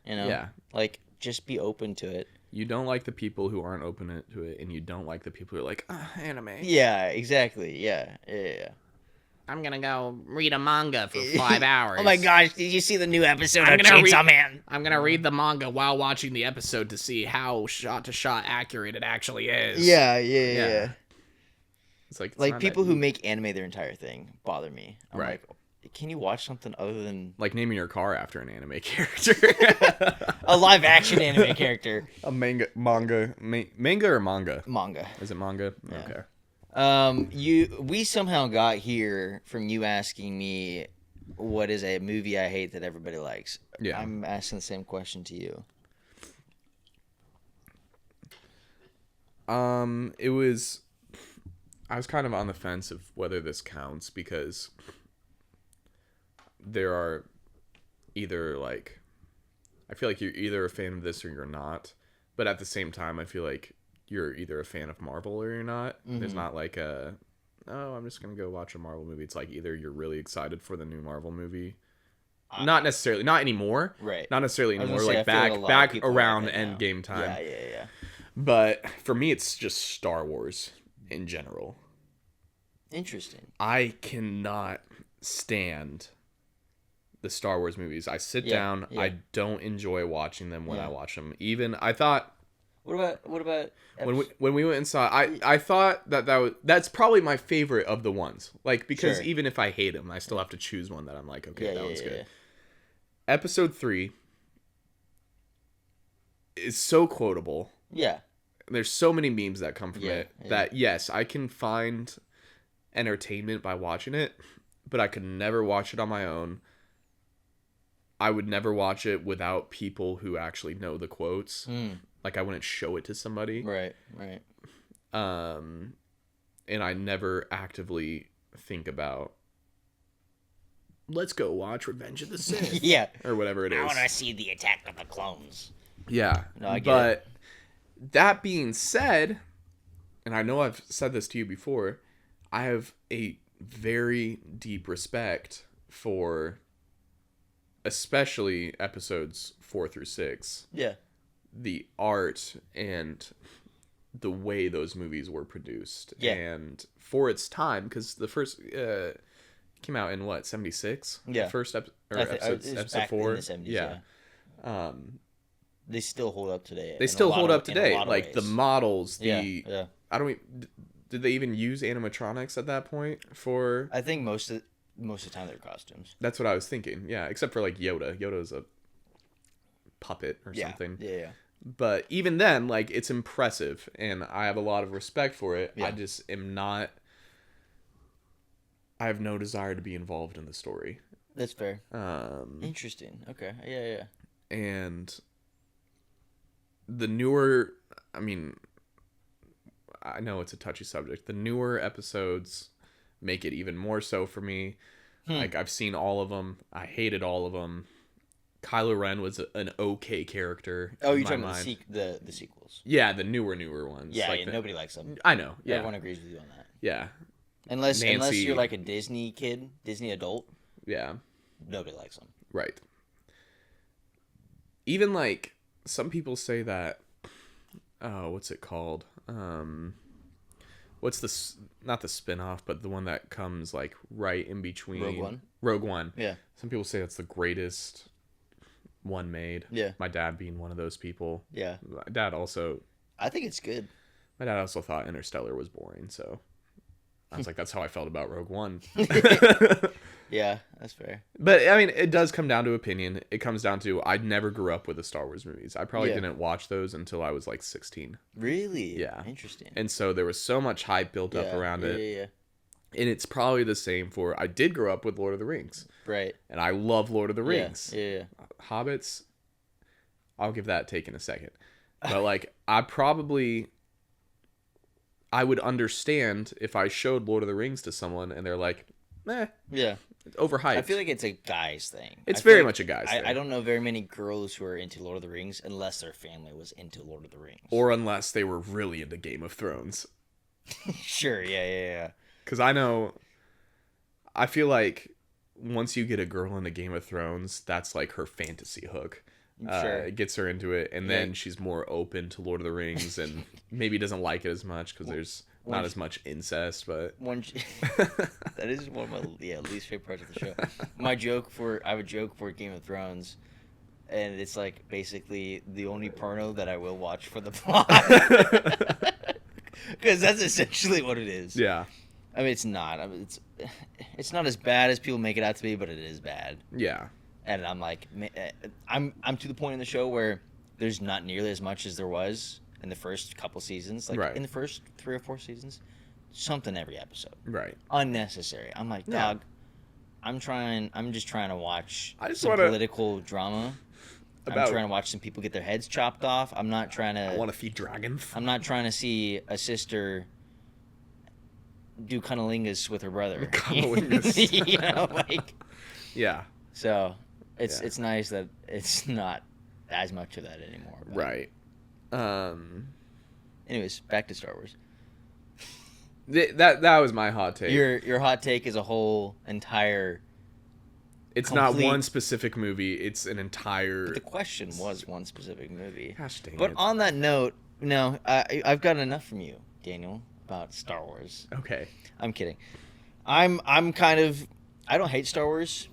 [SPEAKER 2] Yeah.
[SPEAKER 1] Like, just be open to it.
[SPEAKER 2] You don't like the people who aren't open to it, and you don't like the people who are like, anime.
[SPEAKER 1] Yeah, exactly. Yeah.
[SPEAKER 3] I'm gonna go read a manga for 5 hours.
[SPEAKER 1] Oh my gosh, did you see the new episode of Chainsaw Man?
[SPEAKER 3] I'm gonna read the manga while watching the episode to see how shot-to-shot accurate it actually is.
[SPEAKER 1] Yeah. It's like people who make anime their entire thing bother me. I'm like, can you watch something other than...
[SPEAKER 2] Like naming your car after an anime character.
[SPEAKER 1] A live-action anime character.
[SPEAKER 2] A manga or manga?
[SPEAKER 1] Manga.
[SPEAKER 2] Is it manga?
[SPEAKER 1] Yeah.
[SPEAKER 2] Okay.
[SPEAKER 1] We somehow got here from you asking me what is a movie I hate that everybody likes.
[SPEAKER 2] Yeah.
[SPEAKER 1] I'm asking the same question to you.
[SPEAKER 2] I was kind of on the fence of whether this counts because there are either like, I feel like you're either a fan of this or you're not, but at the same time I feel like you're either a fan of Marvel or you're not. Mm-hmm. There's not like I'm just going to go watch a Marvel movie. It's like either you're really excited for the new Marvel movie. Not necessarily. Not anymore.
[SPEAKER 1] Right.
[SPEAKER 2] Not necessarily anymore. Like back around Endgame time.
[SPEAKER 1] Yeah.
[SPEAKER 2] But for me, it's just Star Wars in general.
[SPEAKER 1] Interesting.
[SPEAKER 2] I cannot stand the Star Wars movies. I sit down. Yeah. I don't enjoy watching them when I watch them. Even I thought...
[SPEAKER 1] What about
[SPEAKER 2] when we went and saw I thought that's probably my favorite of the ones. Like because even if I hate them, I still have to choose one that I'm like, okay, that one's good. Yeah. Episode 3 is so quotable.
[SPEAKER 1] Yeah.
[SPEAKER 2] There's so many memes that come from it that yes, I can find entertainment by watching it, but I could never watch it on my own. I would never watch it without people who actually know the quotes. Like I wouldn't show it to somebody.
[SPEAKER 1] Right.
[SPEAKER 2] And I never actively think about, let's go watch Revenge of the Sith.
[SPEAKER 1] Yeah.
[SPEAKER 2] Or whatever it is.
[SPEAKER 3] I want to see the Attack of the Clones.
[SPEAKER 2] Yeah.
[SPEAKER 1] No, I get it.
[SPEAKER 2] That being said, and I know I've said this to you before, I have a very deep respect for especially episodes 4 through 6.
[SPEAKER 1] Yeah.
[SPEAKER 2] The art and the way those movies were produced.
[SPEAKER 1] Yeah.
[SPEAKER 2] And for its time, because the first came out in what, 76?
[SPEAKER 1] Yeah.
[SPEAKER 2] The first episode 4.
[SPEAKER 1] In the 70s, yeah. They still hold up today.
[SPEAKER 2] They still hold up today. Like
[SPEAKER 1] ways.
[SPEAKER 2] the models,
[SPEAKER 1] Yeah.
[SPEAKER 2] Did they even use animatronics at that point for?
[SPEAKER 1] I think most of the time they're costumes.
[SPEAKER 2] That's what I was thinking. Yeah, except for like Yoda. Yoda's a puppet or something.
[SPEAKER 1] Yeah.
[SPEAKER 2] But even then, like, it's impressive, and I have a lot of respect for it.
[SPEAKER 1] Yeah.
[SPEAKER 2] I just am not. I have no desire to be involved in the story.
[SPEAKER 1] That's fair. Interesting. Okay. Yeah.
[SPEAKER 2] And the newer, I mean, I know it's a touchy subject. The newer episodes make it even more so for me. Like, I've seen all of them. I hated all of them. Kylo Ren was an okay character.
[SPEAKER 1] Oh, you're talking about the sequels?
[SPEAKER 2] Yeah, the newer ones.
[SPEAKER 1] Yeah,
[SPEAKER 2] like
[SPEAKER 1] nobody likes them.
[SPEAKER 2] I know. Yeah,
[SPEAKER 1] everyone agrees with you on that.
[SPEAKER 2] Yeah,
[SPEAKER 1] unless you're like a Disney kid, Disney adult.
[SPEAKER 2] Yeah,
[SPEAKER 1] nobody likes them.
[SPEAKER 2] Right. Even like some people say that. Oh, what's it called? What's the not the spin-off, but the one that comes like right in between Rogue One.
[SPEAKER 1] Yeah.
[SPEAKER 2] Some people say that's the greatest one made.
[SPEAKER 1] Yeah.
[SPEAKER 2] My dad being one of those people.
[SPEAKER 1] Yeah.
[SPEAKER 2] My dad also.
[SPEAKER 1] I think it's good.
[SPEAKER 2] My dad also thought Interstellar was boring, so. I was like, that's how I felt about Rogue One.
[SPEAKER 1] Yeah, that's fair.
[SPEAKER 2] But I mean, it does come down to opinion. It comes down to I never grew up with the Star Wars movies. I probably didn't watch those until I was like 16.
[SPEAKER 1] Really?
[SPEAKER 2] Yeah.
[SPEAKER 1] Interesting.
[SPEAKER 2] And so there was so much hype built up around it.
[SPEAKER 1] Yeah.
[SPEAKER 2] And it's probably the same for I did grow up with Lord of the Rings.
[SPEAKER 1] Right.
[SPEAKER 2] And I love Lord of the Rings.
[SPEAKER 1] Yeah.
[SPEAKER 2] Hobbits, I'll give that a take in a second. But like I would understand if I showed Lord of the Rings to someone and they're like,
[SPEAKER 1] yeah,
[SPEAKER 2] it's overhyped.
[SPEAKER 1] I feel like it's a guy's thing.
[SPEAKER 2] It's very much a guy's thing.
[SPEAKER 1] I don't know very many girls who are into Lord of the Rings unless their family was into Lord of the Rings.
[SPEAKER 2] Or unless they were really into Game of Thrones.
[SPEAKER 1] Sure, yeah.
[SPEAKER 2] Because I feel like once you get a girl into Game of Thrones, that's like her fantasy hook.
[SPEAKER 1] Sure.
[SPEAKER 2] It gets her into it, and then she's more open to Lord of the Rings, and maybe doesn't like it as much because there's not as much incest. But
[SPEAKER 1] that is one of my least favorite parts of the show. I have a joke for Game of Thrones, and it's like basically the only porno that I will watch for the plot, because that's essentially what it is.
[SPEAKER 2] Yeah.
[SPEAKER 1] I mean, it's not. It's not as bad as people make it out to be, but it is bad.
[SPEAKER 2] Yeah.
[SPEAKER 1] And I'm like, I'm to the point in the show where there's not nearly as much as there was in the first couple seasons. Like in the first 3 or 4 seasons, something every episode.
[SPEAKER 2] Right.
[SPEAKER 1] Unnecessary. I'm like, dog, I'm just trying to watch some
[SPEAKER 2] wanna...
[SPEAKER 1] political drama. I'm trying to watch some people get their heads chopped off. I'm not trying to...
[SPEAKER 2] I want to feed dragons.
[SPEAKER 1] I'm not trying to see a sister do cunnilingus with her brother.
[SPEAKER 2] Cunnilingus.
[SPEAKER 1] You know, like...
[SPEAKER 2] Yeah.
[SPEAKER 1] So... It's nice that it's not as much of that anymore.
[SPEAKER 2] But... Right.
[SPEAKER 1] Anyways, back to Star Wars.
[SPEAKER 2] That was my hot take.
[SPEAKER 1] Your hot take is a whole entire...
[SPEAKER 2] It's not one specific movie. It's an entire...
[SPEAKER 1] But the question was one specific movie.
[SPEAKER 2] Gosh dang
[SPEAKER 1] But
[SPEAKER 2] it.
[SPEAKER 1] on that note, no, I've gotten enough from you, Daniel, about Star Wars.
[SPEAKER 2] Okay.
[SPEAKER 1] I'm kidding. I'm kind of... I don't hate Star Wars.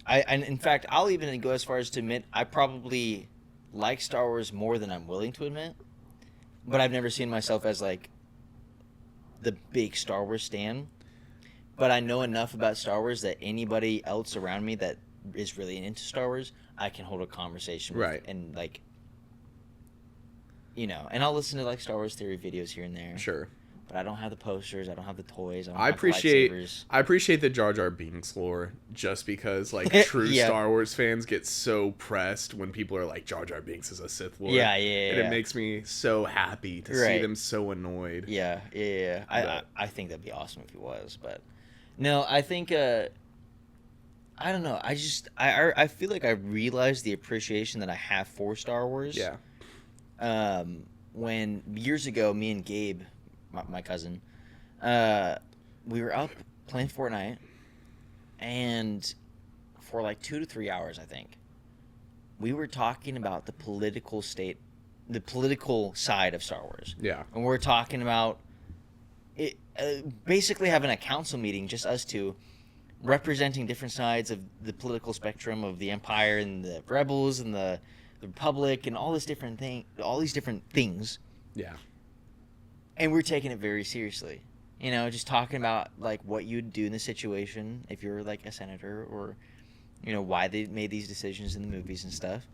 [SPEAKER 1] And in fact, I'll even go as far as to admit I probably like Star Wars more than I'm willing to admit. But I've never seen myself as like the big Star Wars stan. But I know enough about Star Wars that anybody else around me that is really into Star Wars, I can hold a conversation with.
[SPEAKER 2] Right.
[SPEAKER 1] And like, you know, and I'll listen to like Star Wars theory videos here and there.
[SPEAKER 2] Sure.
[SPEAKER 1] But I don't have the posters. I don't have the toys.
[SPEAKER 2] I appreciate the Jar Jar Binks lore just because like true Star Wars fans get so pressed when people are like Jar Jar Binks is a Sith Lord.
[SPEAKER 1] Yeah.
[SPEAKER 2] And it makes me so happy to see them so annoyed.
[SPEAKER 1] Yeah. I think that'd be awesome if he was, but no, I think I don't know. I feel like I realized the appreciation that I have for Star Wars.
[SPEAKER 2] Yeah.
[SPEAKER 1] When years ago, me and Gabe, my cousin, we were up playing Fortnite, and for like 2 to 3 hours, I think, we were talking about the political side of Star Wars.
[SPEAKER 2] Yeah.
[SPEAKER 1] And we're talking about it, basically having a council meeting, just us two, representing different sides of the political spectrum of the Empire and the Rebels and the Republic and all these different things.
[SPEAKER 2] Yeah.
[SPEAKER 1] And we're taking it very seriously. You know, just talking about, like, what you'd do in the situation if you're, like, a senator or, you know, why they made these decisions in the movies and stuff.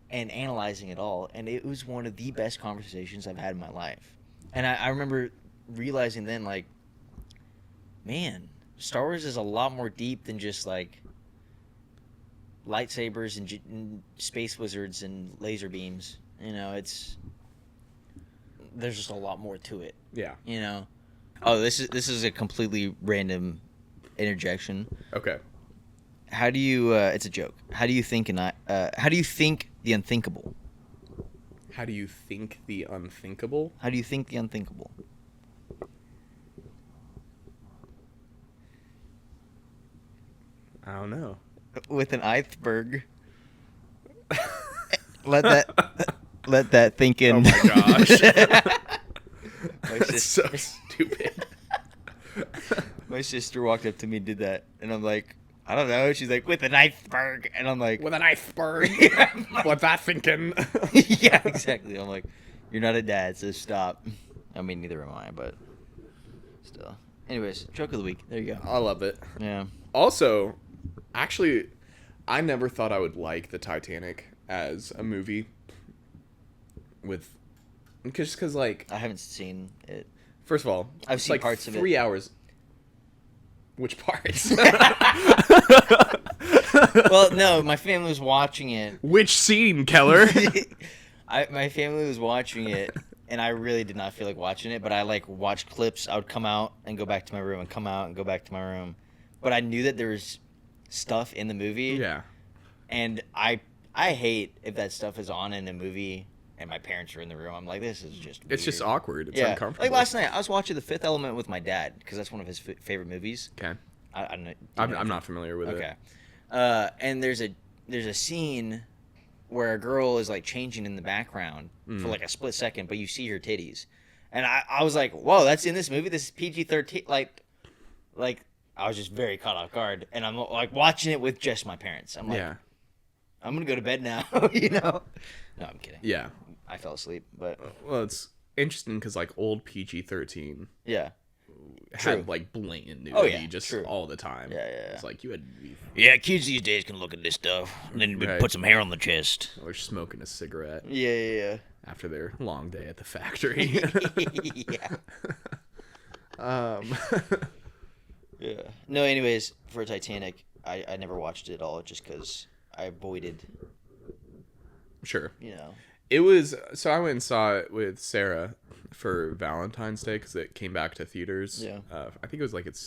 [SPEAKER 1] And analyzing it all. And it was one of the best conversations I've had in my life. And I remember realizing then, like, man, Star Wars is a lot more deep than just, like, lightsabers and space wizards and laser beams. You know, there's just a lot more to it.
[SPEAKER 2] Yeah.
[SPEAKER 1] You know. Oh, this is a completely random interjection.
[SPEAKER 2] Okay.
[SPEAKER 1] How do you? It's a joke. How do you think how do you think the unthinkable?
[SPEAKER 2] How do you think the unthinkable?
[SPEAKER 1] How do you think the unthinkable?
[SPEAKER 2] I don't know.
[SPEAKER 1] With an iceberg. Let that think in.
[SPEAKER 2] Oh my gosh. That's so stupid.
[SPEAKER 1] My sister walked up to me and did that, and I'm like, I don't know. She's like, with an iceberg, and I'm like,
[SPEAKER 2] with an iceberg. What's that thinking?
[SPEAKER 1] Yeah, exactly. I'm like, you're not a dad, so stop. I mean, neither am I, but still. Anyways, joke of the week. There you go.
[SPEAKER 2] I love it.
[SPEAKER 1] Yeah.
[SPEAKER 2] Also, actually, I never thought I would like the Titanic as a movie. Because like
[SPEAKER 1] I haven't seen it.
[SPEAKER 2] First of all,
[SPEAKER 1] I've seen
[SPEAKER 2] like
[SPEAKER 1] parts of it.
[SPEAKER 2] 3 hours. Which parts?
[SPEAKER 1] Well, no, my family was watching it.
[SPEAKER 2] Which scene, Keller?
[SPEAKER 1] My family was watching it, and I really did not feel like watching it. But I like watched clips. I would come out and go back to my room, and come out and go back to my room. But I knew that there was stuff in the movie.
[SPEAKER 2] Yeah.
[SPEAKER 1] And I hate if that stuff is on in a movie and my parents are in the room. I'm like, this is just weird.
[SPEAKER 2] It's just awkward. It's uncomfortable.
[SPEAKER 1] Like last night, I was watching The Fifth Element with my dad because that's one of his favorite movies.
[SPEAKER 2] Okay.
[SPEAKER 1] I don't know.
[SPEAKER 2] I'm not familiar with it.
[SPEAKER 1] Okay. And there's a scene where a girl is like changing in the background for like a split second, but you see her titties. And I was like, whoa, that's in this movie? This is PG-13? Like I was just very caught off guard. And I'm like watching it with just my parents. I'm like,
[SPEAKER 2] Yeah.
[SPEAKER 1] I'm going to go to bed now, you know? No, I'm kidding.
[SPEAKER 2] Yeah.
[SPEAKER 1] I fell asleep, but...
[SPEAKER 2] Well, it's interesting because, like, old PG-13
[SPEAKER 1] yeah,
[SPEAKER 2] had, like, blatant nudity
[SPEAKER 1] true.
[SPEAKER 2] all the time.
[SPEAKER 1] Yeah.
[SPEAKER 2] It's like, you had to be...
[SPEAKER 1] Yeah, kids these days can look at this stuff and then put some hair on the chest.
[SPEAKER 2] Or smoking a cigarette.
[SPEAKER 1] Yeah.
[SPEAKER 2] After their long day at the factory.
[SPEAKER 1] Yeah. Yeah. No, anyways, for Titanic, I never watched it at all just because I avoided...
[SPEAKER 2] Sure.
[SPEAKER 1] You know.
[SPEAKER 2] It was... So I went and saw it with Sarah for Valentine's Day because it came back to theaters.
[SPEAKER 1] Yeah.
[SPEAKER 2] I think it was like it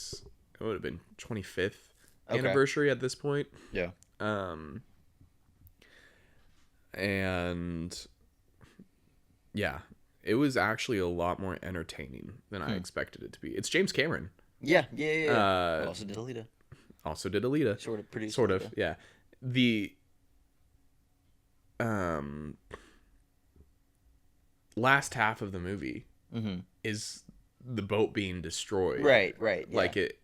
[SPEAKER 2] would have been 25th anniversary at this point.
[SPEAKER 1] Yeah.
[SPEAKER 2] And... Yeah. It was actually a lot more entertaining than I expected it to be. It's James Cameron.
[SPEAKER 1] Yeah. Also did Alita. Sort of produced
[SPEAKER 2] Sort
[SPEAKER 1] Alita.
[SPEAKER 2] of, yeah. The last half of the movie is the boat being destroyed.
[SPEAKER 1] Right. Yeah.
[SPEAKER 2] Like it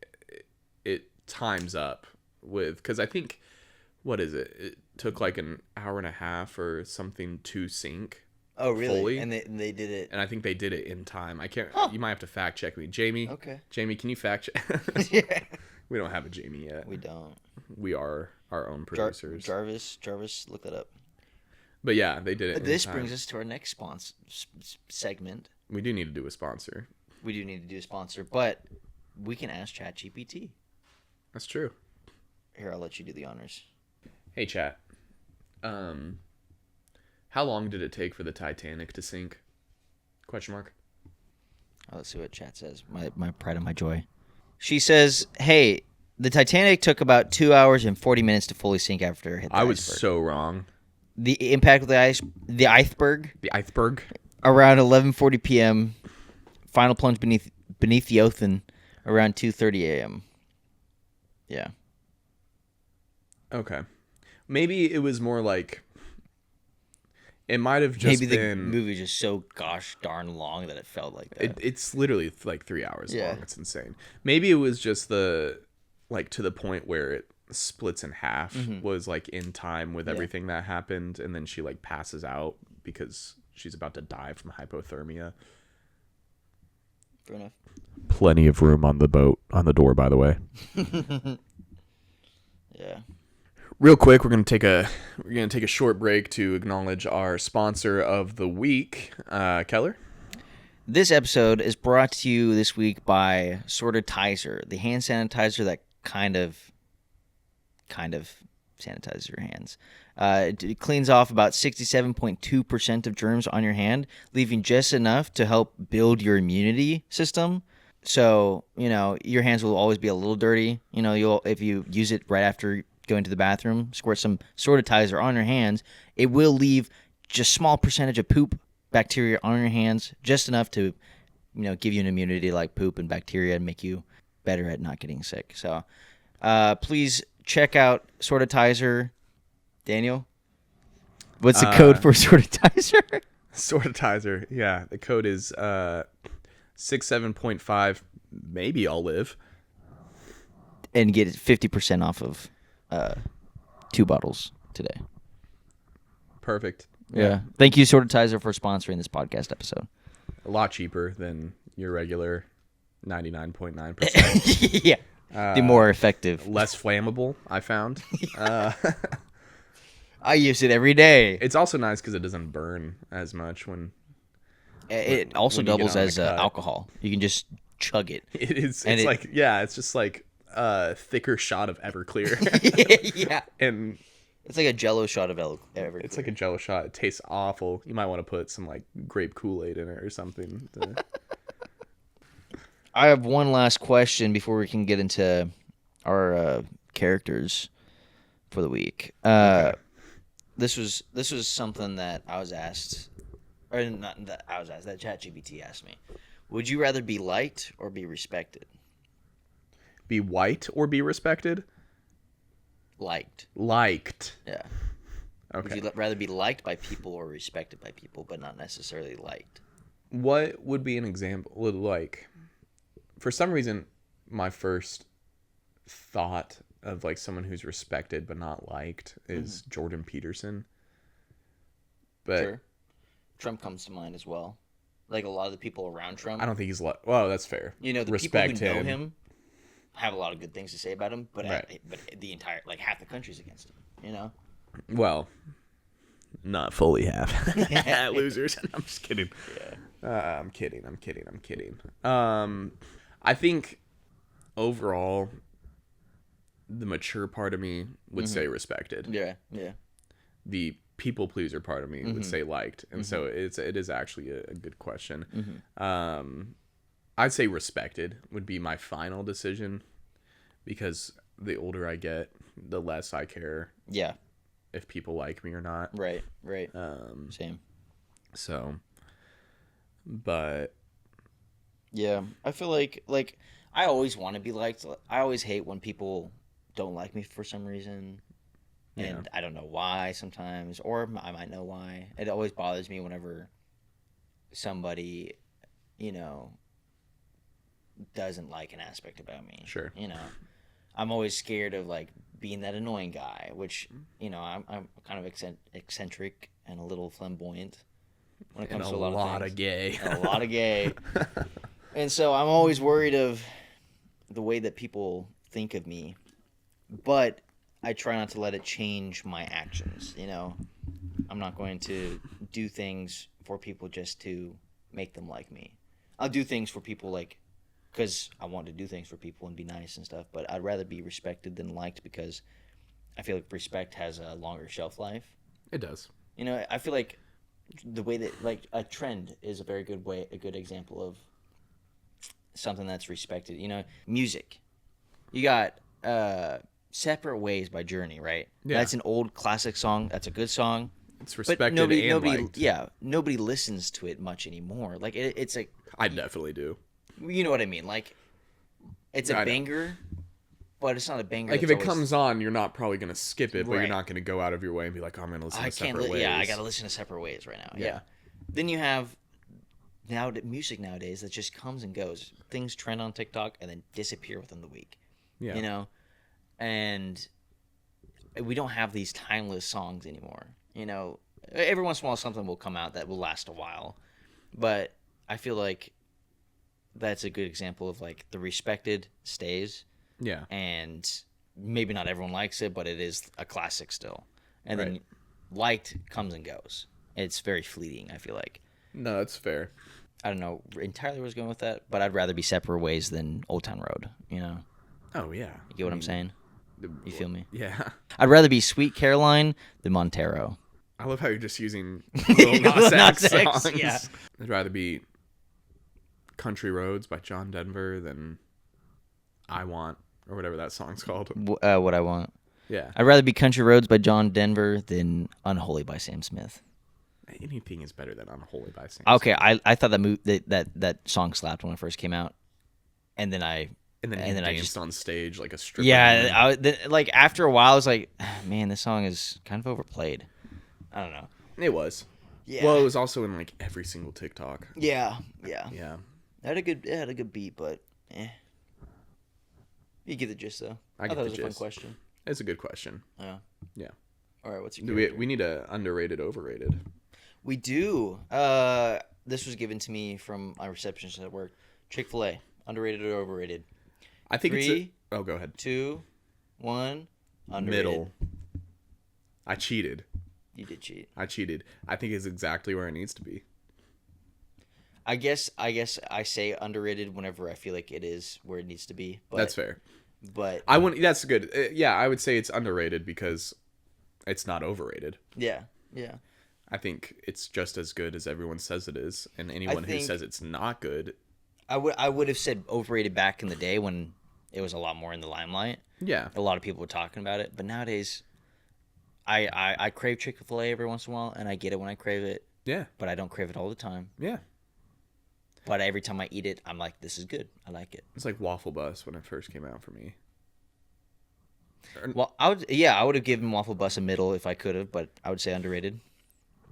[SPEAKER 2] times up with, because I think, what is it? It took like an hour and a half or something to sink.
[SPEAKER 1] Oh, really?
[SPEAKER 2] Fully.
[SPEAKER 1] And they did it.
[SPEAKER 2] And I think they did it in time. I can't. You might have to fact check me, Jamie.
[SPEAKER 1] Okay.
[SPEAKER 2] Jamie, can you fact check?
[SPEAKER 1] Yeah.
[SPEAKER 2] We don't have a Jamie yet.
[SPEAKER 1] We don't.
[SPEAKER 2] We are our own producers.
[SPEAKER 1] Jarvis, look that up.
[SPEAKER 2] But yeah, they did it.
[SPEAKER 1] This brings us to our next segment.
[SPEAKER 2] We do need to do a sponsor.
[SPEAKER 1] We do need to do a sponsor, but we can ask ChatGPT.
[SPEAKER 2] That's true.
[SPEAKER 1] Here, I'll let you do the honors.
[SPEAKER 2] Hey, Chat. How long did it take for the Titanic to sink? Question mark.
[SPEAKER 1] Oh, let's see what Chat says. My pride and my joy. She says, "Hey, the Titanic took about 2 hours and 40 minutes to fully sink after it hit the
[SPEAKER 2] I was
[SPEAKER 1] iceberg.
[SPEAKER 2] so wrong.
[SPEAKER 1] The impact of the iceberg.
[SPEAKER 2] The iceberg.
[SPEAKER 1] Around 11:40 p.m. Final plunge beneath the ocean around 2:30 a.m. Yeah.
[SPEAKER 2] Okay. Maybe it was more like... It might have just
[SPEAKER 1] Maybe
[SPEAKER 2] been...
[SPEAKER 1] the movie was just so gosh darn long that it felt like that.
[SPEAKER 2] It's literally like 3 hours long. It's insane. Maybe it was just to the point where it splits in half was like in time with everything that happened, and then she like passes out because she's about to die from hypothermia.
[SPEAKER 1] Fair enough.
[SPEAKER 2] Plenty of room on the boat, on the door, by the way.
[SPEAKER 1] Yeah.
[SPEAKER 2] Real quick, we're gonna take a short break to acknowledge our sponsor of the week, Keller.
[SPEAKER 1] This episode is brought to you this week by Sortitizer, the hand sanitizer that kind of sanitizes your hands. It cleans off about 67.2% of germs on your hand, leaving just enough to help build your immunity system. So, your hands will always be a little dirty. If you use it right after going to the bathroom, squirt some Sortitizer on your hands, it will leave just a small percentage of poop bacteria on your hands, just enough to, give you an immunity like poop and bacteria and make you better at not getting sick. So, please check out Sortitizer. Daniel, what's the code for Sortitizer?
[SPEAKER 2] Sortitizer, yeah. The code is 67.5. Maybe I'll live.
[SPEAKER 1] And get 50% off of 2 bottles today.
[SPEAKER 2] Perfect.
[SPEAKER 1] Yeah. Thank you, Sortitizer, for sponsoring this podcast episode.
[SPEAKER 2] A lot cheaper than your regular 99.9%.
[SPEAKER 1] Yeah. The more effective.
[SPEAKER 2] Less flammable, I found.
[SPEAKER 1] I use it every day.
[SPEAKER 2] It's also nice because it doesn't burn as much when.
[SPEAKER 1] It also doubles as alcohol. You can just chug it.
[SPEAKER 2] It's just like a thicker shot of Everclear.
[SPEAKER 1] Yeah.
[SPEAKER 2] And
[SPEAKER 1] it's like a Jello shot of Everclear.
[SPEAKER 2] It's like a Jello shot. It tastes awful. You might want to put some like grape Kool-Aid in it or something.
[SPEAKER 1] I have one last question before we can get into our characters for the week.
[SPEAKER 2] Okay.
[SPEAKER 1] This was something that I was asked, or not that I was asked, that ChatGPT asked me. Would you rather be liked or be respected?
[SPEAKER 2] Be white or be respected?
[SPEAKER 1] Liked.
[SPEAKER 2] Yeah.
[SPEAKER 1] Okay. Would you rather be liked by people or respected by people, but not necessarily liked?
[SPEAKER 2] What would be an example? Like, for some reason, my first thought of like someone who's respected but not liked is Jordan Peterson. But
[SPEAKER 1] sure. Trump comes to mind as well. Like a lot of the people around Trump.
[SPEAKER 2] I don't think he's well, that's fair.
[SPEAKER 1] You know, the
[SPEAKER 2] respect
[SPEAKER 1] people who know him have a lot of good things to say about him, but
[SPEAKER 2] right.
[SPEAKER 1] but the entire half the country's against him. You know.
[SPEAKER 2] Well, not fully half. Losers. I'm just kidding. Yeah. I'm kidding. I think overall, the mature part of me would say respected.
[SPEAKER 1] Yeah.
[SPEAKER 2] The people pleaser part of me would say liked, and so it is actually a good question. I'd say respected would be my final decision, because the older I get, the less I care.
[SPEAKER 1] Yeah.
[SPEAKER 2] If people like me or not.
[SPEAKER 1] Right. Same.
[SPEAKER 2] So, but
[SPEAKER 1] yeah, I feel like I always want to be liked. I always hate when people don't like me for some reason. And I don't know why sometimes, or I might know why. It always bothers me whenever somebody, doesn't like an aspect about me.
[SPEAKER 2] Sure.
[SPEAKER 1] I'm always scared of being that annoying guy, which, I'm kind of eccentric and a little flamboyant when it comes to a lot of
[SPEAKER 2] gay.
[SPEAKER 1] And a lot of gay. And so I'm always worried of the way that people think of me, but I try not to let it change my actions. I'm not going to do things for people just to make them like me. I'll do things for people because I want to do things for people and be nice and stuff, but I'd rather be respected than liked, because I feel like respect has a longer shelf life.
[SPEAKER 2] It does.
[SPEAKER 1] I feel like the way that a trend is a very good good example of something that's respected. Music. You got Separate Ways by Journey, right?
[SPEAKER 2] Yeah.
[SPEAKER 1] That's an old classic song. That's a good song.
[SPEAKER 2] It's respected and liked.
[SPEAKER 1] Yeah, nobody listens to it much anymore. It's like...
[SPEAKER 2] I definitely do.
[SPEAKER 1] You know what I mean? It's a banger, but it's not a banger.
[SPEAKER 2] If it comes on, you're not probably going to skip it, but you're not going to go out of your way and be like, oh, I'm going to listen to Separate Ways.
[SPEAKER 1] Yeah, I got to listen to Separate Ways right now. Yeah. Then you have music nowadays that just comes and goes. Things trend on TikTok and then disappear within the week.
[SPEAKER 2] Yeah.
[SPEAKER 1] And we don't have these timeless songs anymore. Every once in a while something will come out that will last a while, but I feel like that's a good example of the respected stays.
[SPEAKER 2] Yeah.
[SPEAKER 1] And maybe not everyone likes it, but it is a classic still. And then liked comes and goes. It's very fleeting, I feel like.
[SPEAKER 2] No, that's fair.
[SPEAKER 1] I don't know entirely where I was going with that, but I'd rather be Separate Ways than Old Town Road,
[SPEAKER 2] Oh, yeah.
[SPEAKER 1] You get what I'm saying? You feel me?
[SPEAKER 2] Yeah.
[SPEAKER 1] I'd rather be Sweet Caroline than Montero.
[SPEAKER 2] I love how you're just using Lil Nas X songs.
[SPEAKER 1] Yeah.
[SPEAKER 2] I'd rather be Country Roads by John Denver than I Want, or whatever that song's called.
[SPEAKER 1] What I Want.
[SPEAKER 2] Yeah.
[SPEAKER 1] I'd rather be Country Roads by John Denver than Unholy by Sam Smith.
[SPEAKER 2] Anything is better than Unholy by Sam Smith.
[SPEAKER 1] Okay, I thought that song slapped when it first came out, and then I
[SPEAKER 2] danced on stage like a stripper.
[SPEAKER 1] Yeah, after a while, I was like, man, this song is kind of overplayed. I don't know.
[SPEAKER 2] It was.
[SPEAKER 1] Yeah.
[SPEAKER 2] Well, it was also in every single TikTok.
[SPEAKER 1] Yeah.
[SPEAKER 2] Yeah.
[SPEAKER 1] It had a good beat, but you get the gist though. I thought it was a fun question.
[SPEAKER 2] It's a good question.
[SPEAKER 1] Yeah.
[SPEAKER 2] Yeah.
[SPEAKER 1] All right, what's your
[SPEAKER 2] we need a underrated, overrated?
[SPEAKER 1] We do. This was given to me from my receptionist at work. Chick-fil-A. Underrated or overrated?
[SPEAKER 2] I think
[SPEAKER 1] Three,
[SPEAKER 2] oh, go ahead.
[SPEAKER 1] 2, 1. Underrated.
[SPEAKER 2] Middle. I cheated.
[SPEAKER 1] You did cheat.
[SPEAKER 2] I cheated. I think it's exactly where it needs to be.
[SPEAKER 1] I guess I say underrated whenever I feel like it is where it needs to be. But,
[SPEAKER 2] that's fair.
[SPEAKER 1] But
[SPEAKER 2] I wouldn't. That's good. Yeah, I would say it's underrated because it's not overrated.
[SPEAKER 1] Yeah.
[SPEAKER 2] I think it's just as good as everyone says it is, and anyone who says it's not good.
[SPEAKER 1] I would have said overrated back in the day when it was a lot more in the limelight.
[SPEAKER 2] Yeah,
[SPEAKER 1] a lot of people were talking about it, but nowadays, I crave Chick-fil-A every once in a while, and I get it when I crave it.
[SPEAKER 2] Yeah,
[SPEAKER 1] but I don't crave it all the time.
[SPEAKER 2] Yeah.
[SPEAKER 1] But every time I eat it, I'm like, this is good. I like it.
[SPEAKER 2] It's like Waffle Bus when it first came out for me.
[SPEAKER 1] Well, I would have given Waffle Bus a middle if I could have, but I would say underrated.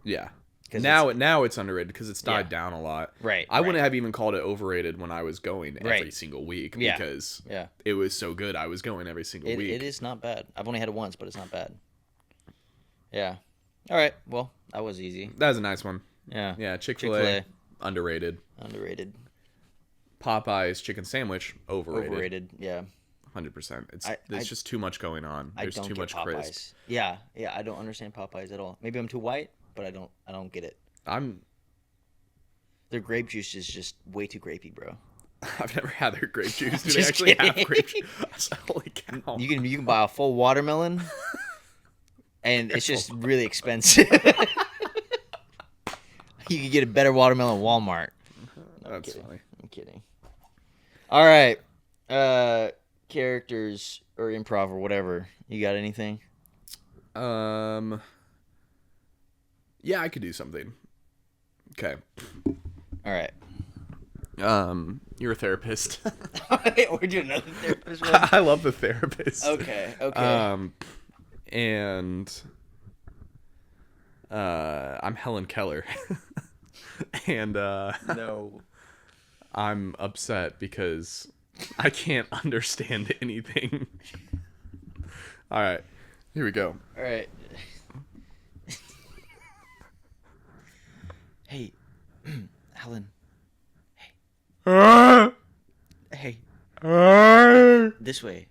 [SPEAKER 2] Yeah. Now it's underrated because it's died down a lot.
[SPEAKER 1] Right.
[SPEAKER 2] I wouldn't have even called it overrated when I was going every single week because it was so good. I was going every single week.
[SPEAKER 1] It is not bad. I've only had it once, but it's not bad. Yeah. All right. Well, that was easy.
[SPEAKER 2] That was a nice one.
[SPEAKER 1] Yeah.
[SPEAKER 2] Yeah. Chick-fil-A. Underrated. Popeye's chicken sandwich. Overrated.
[SPEAKER 1] Yeah.
[SPEAKER 2] 100%. There's just too much going on. There's too much crisp.
[SPEAKER 1] Yeah. I don't understand Popeyes at all. Maybe I'm too white, but I don't get it. Their grape juice is just way too grapey, bro.
[SPEAKER 2] I've never had their grape juice. Do they actually have grape juice? Holy cow!
[SPEAKER 1] You can buy a full watermelon, and it's just really expensive. You can get a better watermelon at Walmart.
[SPEAKER 2] That's funny.
[SPEAKER 1] I'm kidding. All right. Characters or improv or whatever. You got anything?
[SPEAKER 2] Yeah, I could do something. Okay.
[SPEAKER 1] All right.
[SPEAKER 2] You're a therapist.
[SPEAKER 1] We're doing another therapist one?
[SPEAKER 2] I love The Therapist.
[SPEAKER 1] Okay.
[SPEAKER 2] And I'm Helen Keller. And
[SPEAKER 1] no.
[SPEAKER 2] I'm upset because I can't understand anything. All right. Here we go.
[SPEAKER 1] All right. Hey, Helen. Hey. This way.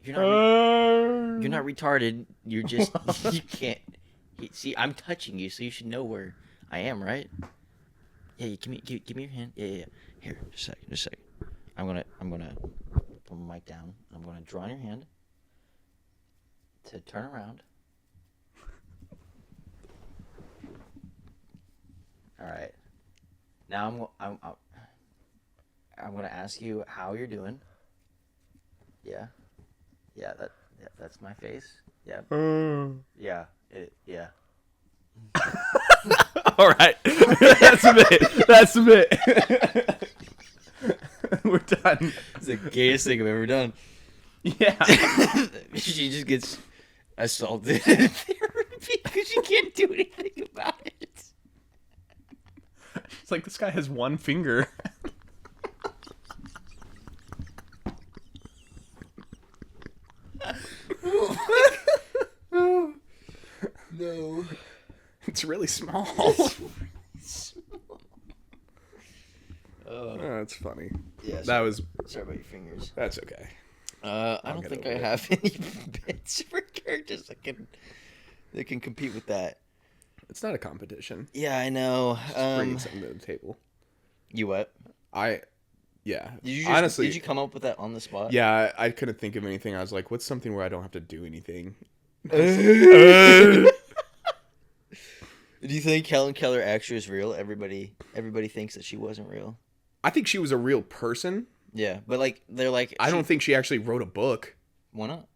[SPEAKER 1] You're not retarded. You're just you can't. See, I'm touching you, so you should know where I am, right? Yeah, give me your hand. Yeah. Here, just a second. I'm gonna put my mic down. I'm gonna draw on your hand to turn around. All right. Now I'm gonna ask you how you're doing. Yeah. That's my face. Yeah. Yeah. Yeah.
[SPEAKER 2] All right. That's a bit. We're done.
[SPEAKER 1] It's the gayest thing I've ever done.
[SPEAKER 2] Yeah.
[SPEAKER 1] She just gets assaulted in therapy because she can't do anything about it.
[SPEAKER 2] It's like this guy has one finger.
[SPEAKER 1] No.
[SPEAKER 2] It's really small. Oh, that's funny.
[SPEAKER 1] Yeah.
[SPEAKER 2] Sorry
[SPEAKER 1] about your fingers.
[SPEAKER 2] That's okay.
[SPEAKER 1] I don't think I have any bits for characters that can compete with that.
[SPEAKER 2] It's not a competition.
[SPEAKER 1] Yeah, I know.
[SPEAKER 2] Bring something to the table.
[SPEAKER 1] You what?
[SPEAKER 2] Yeah.
[SPEAKER 1] Honestly, did you come up with that on the spot?
[SPEAKER 2] Yeah, I couldn't think of anything. I was like, what's something where I don't have to do anything?
[SPEAKER 1] Do you think Helen Keller actually is real? Everybody thinks that she wasn't real.
[SPEAKER 2] I think she was a real person.
[SPEAKER 1] Yeah, but they're like.
[SPEAKER 2] I don't think she actually wrote a book.
[SPEAKER 1] Why not?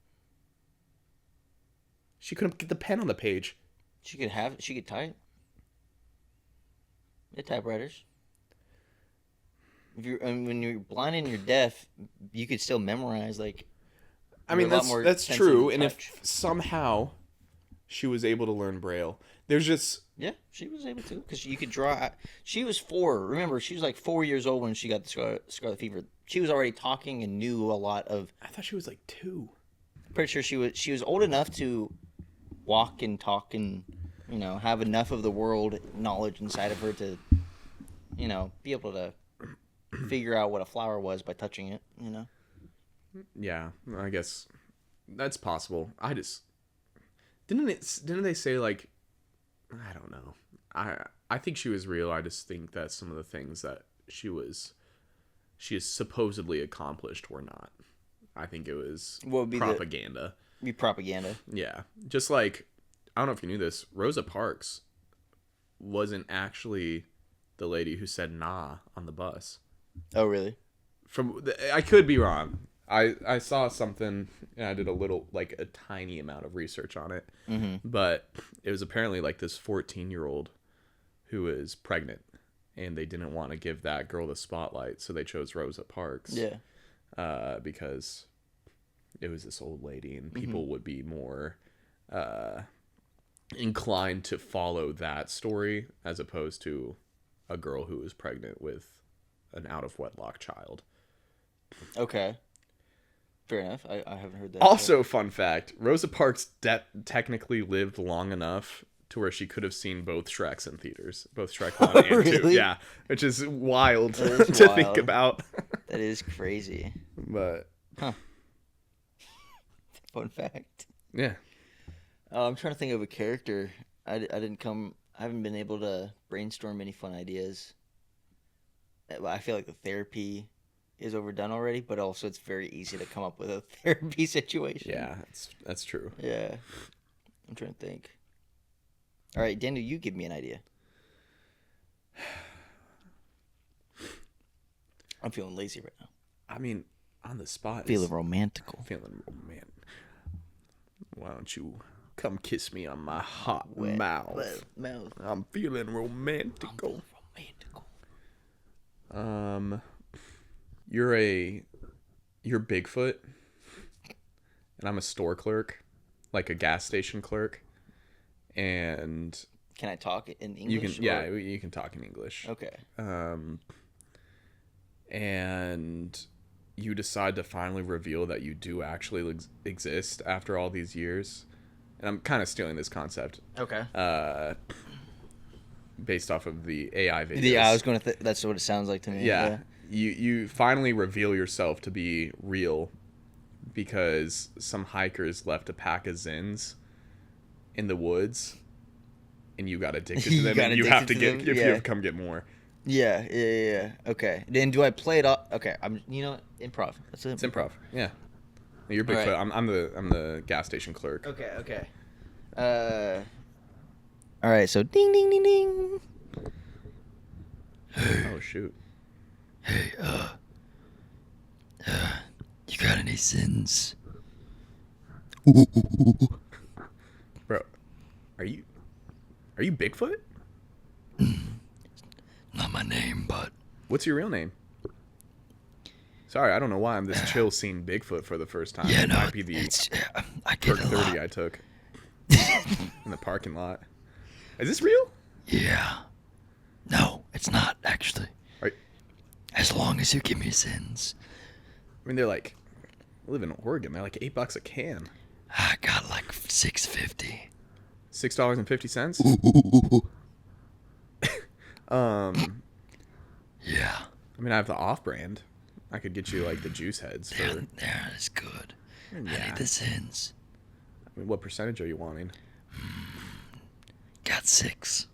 [SPEAKER 2] She couldn't get the pen on the page.
[SPEAKER 1] She could type. They're typewriters. When you're blind and you're deaf, you could still memorize
[SPEAKER 2] I mean, that's true. And if somehow she was able to learn Braille, there's just
[SPEAKER 1] she was able to because you could draw. She was 4. Remember, she was like 4 years old when she got the scarlet fever. She was already talking and knew a lot of.
[SPEAKER 2] I thought she was like 2.
[SPEAKER 1] Pretty sure she was old enough to walk and talk and have enough of the world knowledge inside of her to be able to figure out what a flower was by touching it, you know?
[SPEAKER 2] Yeah, I guess that's possible. I just didn't they say like, I don't know. I think she was real. I just think that some of the things that she has supposedly accomplished were not. I think it was propaganda.
[SPEAKER 1] Be propaganda.
[SPEAKER 2] Yeah, just like, I don't know if you knew this, Rosa Parks wasn't actually the lady who said nah on the bus.
[SPEAKER 1] Oh, really?
[SPEAKER 2] I could be wrong. I saw something, and I did a tiny amount of research on it.
[SPEAKER 1] Mm-hmm.
[SPEAKER 2] But it was apparently like this 14-year-old who is pregnant, and they didn't want to give that girl the spotlight, so they chose Rosa Parks.
[SPEAKER 1] Yeah.
[SPEAKER 2] Because it was this old lady, and people would be more inclined to follow that story as opposed to a girl who was pregnant with an out-of-wedlock child.
[SPEAKER 1] Okay. Fair enough. I haven't heard that.
[SPEAKER 2] Also, fun fact, Rosa Parks technically lived long enough to where she could have seen both Shreks in theaters. Both Shrek 1 and
[SPEAKER 1] really?
[SPEAKER 2] 2. Yeah, which is wild to think about.
[SPEAKER 1] That is crazy.
[SPEAKER 2] But...
[SPEAKER 1] Huh. Fun fact.
[SPEAKER 2] Yeah.
[SPEAKER 1] I'm trying to think of a character. I haven't been able to brainstorm any fun ideas. I feel like the therapy is overdone already, but also it's very easy to come up with a therapy situation.
[SPEAKER 2] Yeah, that's true.
[SPEAKER 1] Yeah. I'm trying to think. All right, Daniel, you give me an idea. I'm feeling lazy right now.
[SPEAKER 2] I mean, on the spot.
[SPEAKER 1] Feeling romantical.
[SPEAKER 2] Why don't you come kiss me on my hot mouth? I'm feeling romantical. You're Bigfoot, and I'm a store clerk, like a gas station clerk, and
[SPEAKER 1] can I talk in English?
[SPEAKER 2] You can talk in English.
[SPEAKER 1] Okay.
[SPEAKER 2] And you decide to finally reveal that you do actually exist after all these years, and I'm kind of stealing this concept.
[SPEAKER 1] Okay.
[SPEAKER 2] Based off of the AI videos.
[SPEAKER 1] Yeah, I was going to. That's what it sounds like to me.
[SPEAKER 2] Yeah. You finally reveal yourself to be real because some hikers left a pack of Zins in the woods, and you got addicted to them. And you have to come get more.
[SPEAKER 1] Yeah. Okay. Then do I play it off? Okay. Improv. That's it.
[SPEAKER 2] It's improv. Yeah. You're Bigfoot. Right. I'm the gas station clerk.
[SPEAKER 1] Okay. All right. So ding ding ding ding.
[SPEAKER 2] Oh shoot.
[SPEAKER 1] Hey, you got any sins?
[SPEAKER 2] Bro, are you Bigfoot?
[SPEAKER 1] Not my name, but...
[SPEAKER 2] What's your real name? Sorry, I don't know why I'm this chill seeing Bigfoot for the first time.
[SPEAKER 1] Yeah,
[SPEAKER 2] it might be the
[SPEAKER 1] I get
[SPEAKER 2] perk 30 I took in the parking lot. Is this real?
[SPEAKER 1] Yeah. No, it's not, actually. As long as you give me sins.
[SPEAKER 2] I mean, they're like, I live in Oregon. They're like $8 a can.
[SPEAKER 1] I got like $6.50.
[SPEAKER 2] $6.50?
[SPEAKER 1] Yeah.
[SPEAKER 2] I mean, I have the off-brand. I could get you like the juice heads for.
[SPEAKER 1] Yeah, that's good.
[SPEAKER 2] Yeah.
[SPEAKER 1] I need the sins.
[SPEAKER 2] I mean, what percentage are you wanting?
[SPEAKER 1] Got 6.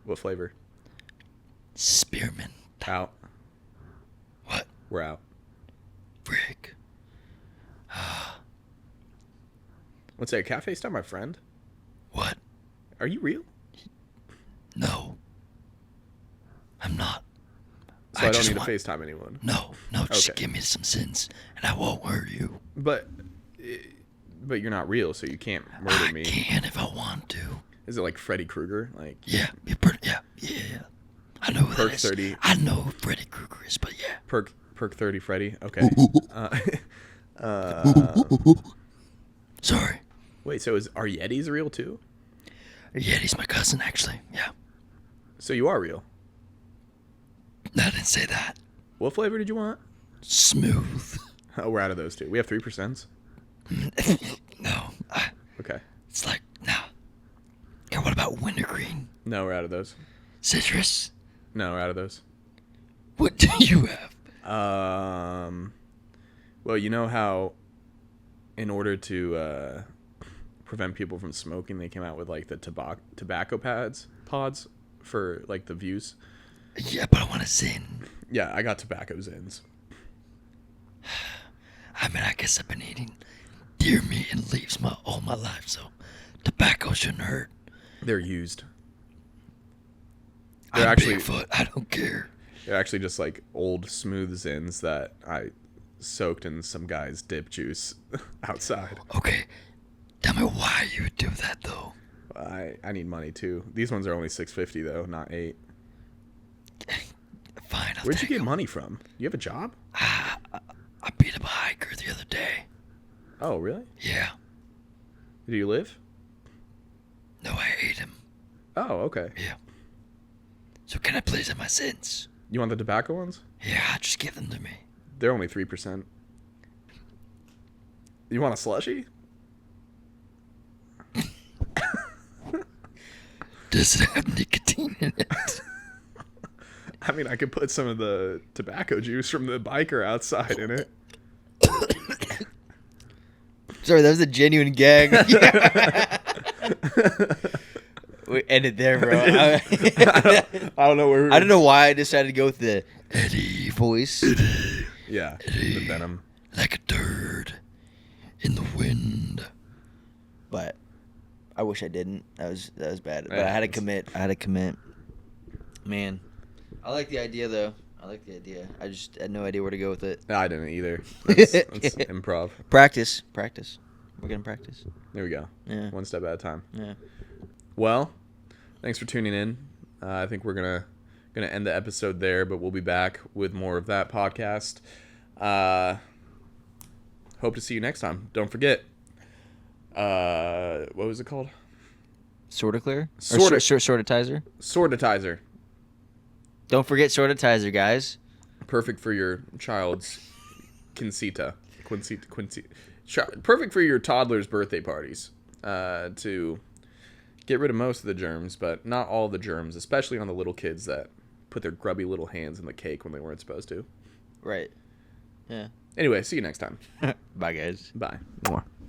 [SPEAKER 2] What flavor?
[SPEAKER 1] Spearmint.
[SPEAKER 2] Out.
[SPEAKER 1] What?
[SPEAKER 2] We're out.
[SPEAKER 1] Frick.
[SPEAKER 2] Let's say, can I FaceTime my friend?
[SPEAKER 1] What?
[SPEAKER 2] Are you real?
[SPEAKER 1] No. I'm not.
[SPEAKER 2] So I don't need to FaceTime anyone?
[SPEAKER 1] No, just give me some sins, and I won't hurt you.
[SPEAKER 2] But you're not real, so you can't murder me.
[SPEAKER 1] I can if I want to.
[SPEAKER 2] Is it like Freddy Krueger? Like
[SPEAKER 1] yeah. I know who
[SPEAKER 2] Perk
[SPEAKER 1] that is.
[SPEAKER 2] 30.
[SPEAKER 1] I know who Freddy Krueger is, but yeah.
[SPEAKER 2] Perk 30 Freddy. Okay.
[SPEAKER 1] Sorry.
[SPEAKER 2] Wait, so are Yetis real too?
[SPEAKER 1] Yeti's my cousin, actually. Yeah.
[SPEAKER 2] So you are real?
[SPEAKER 1] No, I didn't say that.
[SPEAKER 2] What flavor did you want?
[SPEAKER 1] Smooth.
[SPEAKER 2] Oh, we're out of those two. We have 3%.
[SPEAKER 1] No.
[SPEAKER 2] Okay.
[SPEAKER 1] It's like, no. Okay, what about wintergreen?
[SPEAKER 2] No, we're out of those.
[SPEAKER 1] Citrus?
[SPEAKER 2] No, we're out of those.
[SPEAKER 1] What do you have?
[SPEAKER 2] Well, you know how in order to prevent people from smoking, they came out with like the tobacco pods for like the views.
[SPEAKER 1] Yeah, but I want a Zyn.
[SPEAKER 2] Yeah, I got tobacco Zins.
[SPEAKER 1] I mean, I guess I've been eating deer meat and leaves all my life, so tobacco shouldn't hurt.
[SPEAKER 2] They're used.
[SPEAKER 1] I'm actually Bigfoot. I don't care.
[SPEAKER 2] They're actually just like old smooth Zins that I soaked in some guy's dip juice outside.
[SPEAKER 1] Okay, tell me why you would do that though.
[SPEAKER 2] I need money too. These ones are only $6.50 though, not $8.
[SPEAKER 1] Fine.
[SPEAKER 2] Where'd you get money from? You have a job?
[SPEAKER 1] I beat up a hiker the other day.
[SPEAKER 2] Oh, really?
[SPEAKER 1] Yeah.
[SPEAKER 2] Do you live?
[SPEAKER 1] No, I ate him.
[SPEAKER 2] Oh, okay.
[SPEAKER 1] Yeah. So can I please have my Zins?
[SPEAKER 2] You want the tobacco ones?
[SPEAKER 1] Yeah, just give them to me.
[SPEAKER 2] They're only 3%. You want a slushie?
[SPEAKER 1] Does it have nicotine in it?
[SPEAKER 2] I mean, I could put some of the tobacco juice from the biker outside in it.
[SPEAKER 1] Sorry, that was a genuine gag. We ended there, bro.
[SPEAKER 2] I don't know where.
[SPEAKER 1] I don't know why I decided to go with the Eddie voice. Eddie.
[SPEAKER 2] Yeah,
[SPEAKER 1] Eddie,
[SPEAKER 2] the venom.
[SPEAKER 1] Like a turd in the wind. But I wish I didn't. That was bad. But I had to commit. Man, I like the idea though. I just had no idea where to go with it.
[SPEAKER 2] No, I didn't either. That's improv.
[SPEAKER 1] Practice. We're gonna practice.
[SPEAKER 2] There we go.
[SPEAKER 1] Yeah.
[SPEAKER 2] One step at a time.
[SPEAKER 1] Yeah.
[SPEAKER 2] Well, thanks for tuning in. I think we're gonna end the episode there, but we'll be back with more of that podcast. Hope to see you next time. Don't forget. What was it called?
[SPEAKER 1] Sorta clear? Sortitizer?
[SPEAKER 2] Sortitizer.
[SPEAKER 1] Don't forget Sortitizer, guys.
[SPEAKER 2] Perfect for your child's Quincy. Perfect for your toddler's birthday parties. To get rid of most of the germs, but not all the germs, especially on the little kids that put their grubby little hands in the cake when they weren't supposed to.
[SPEAKER 1] Right. Yeah.
[SPEAKER 2] Anyway, see you next time.
[SPEAKER 1] Bye, guys.
[SPEAKER 2] Bye.
[SPEAKER 1] More.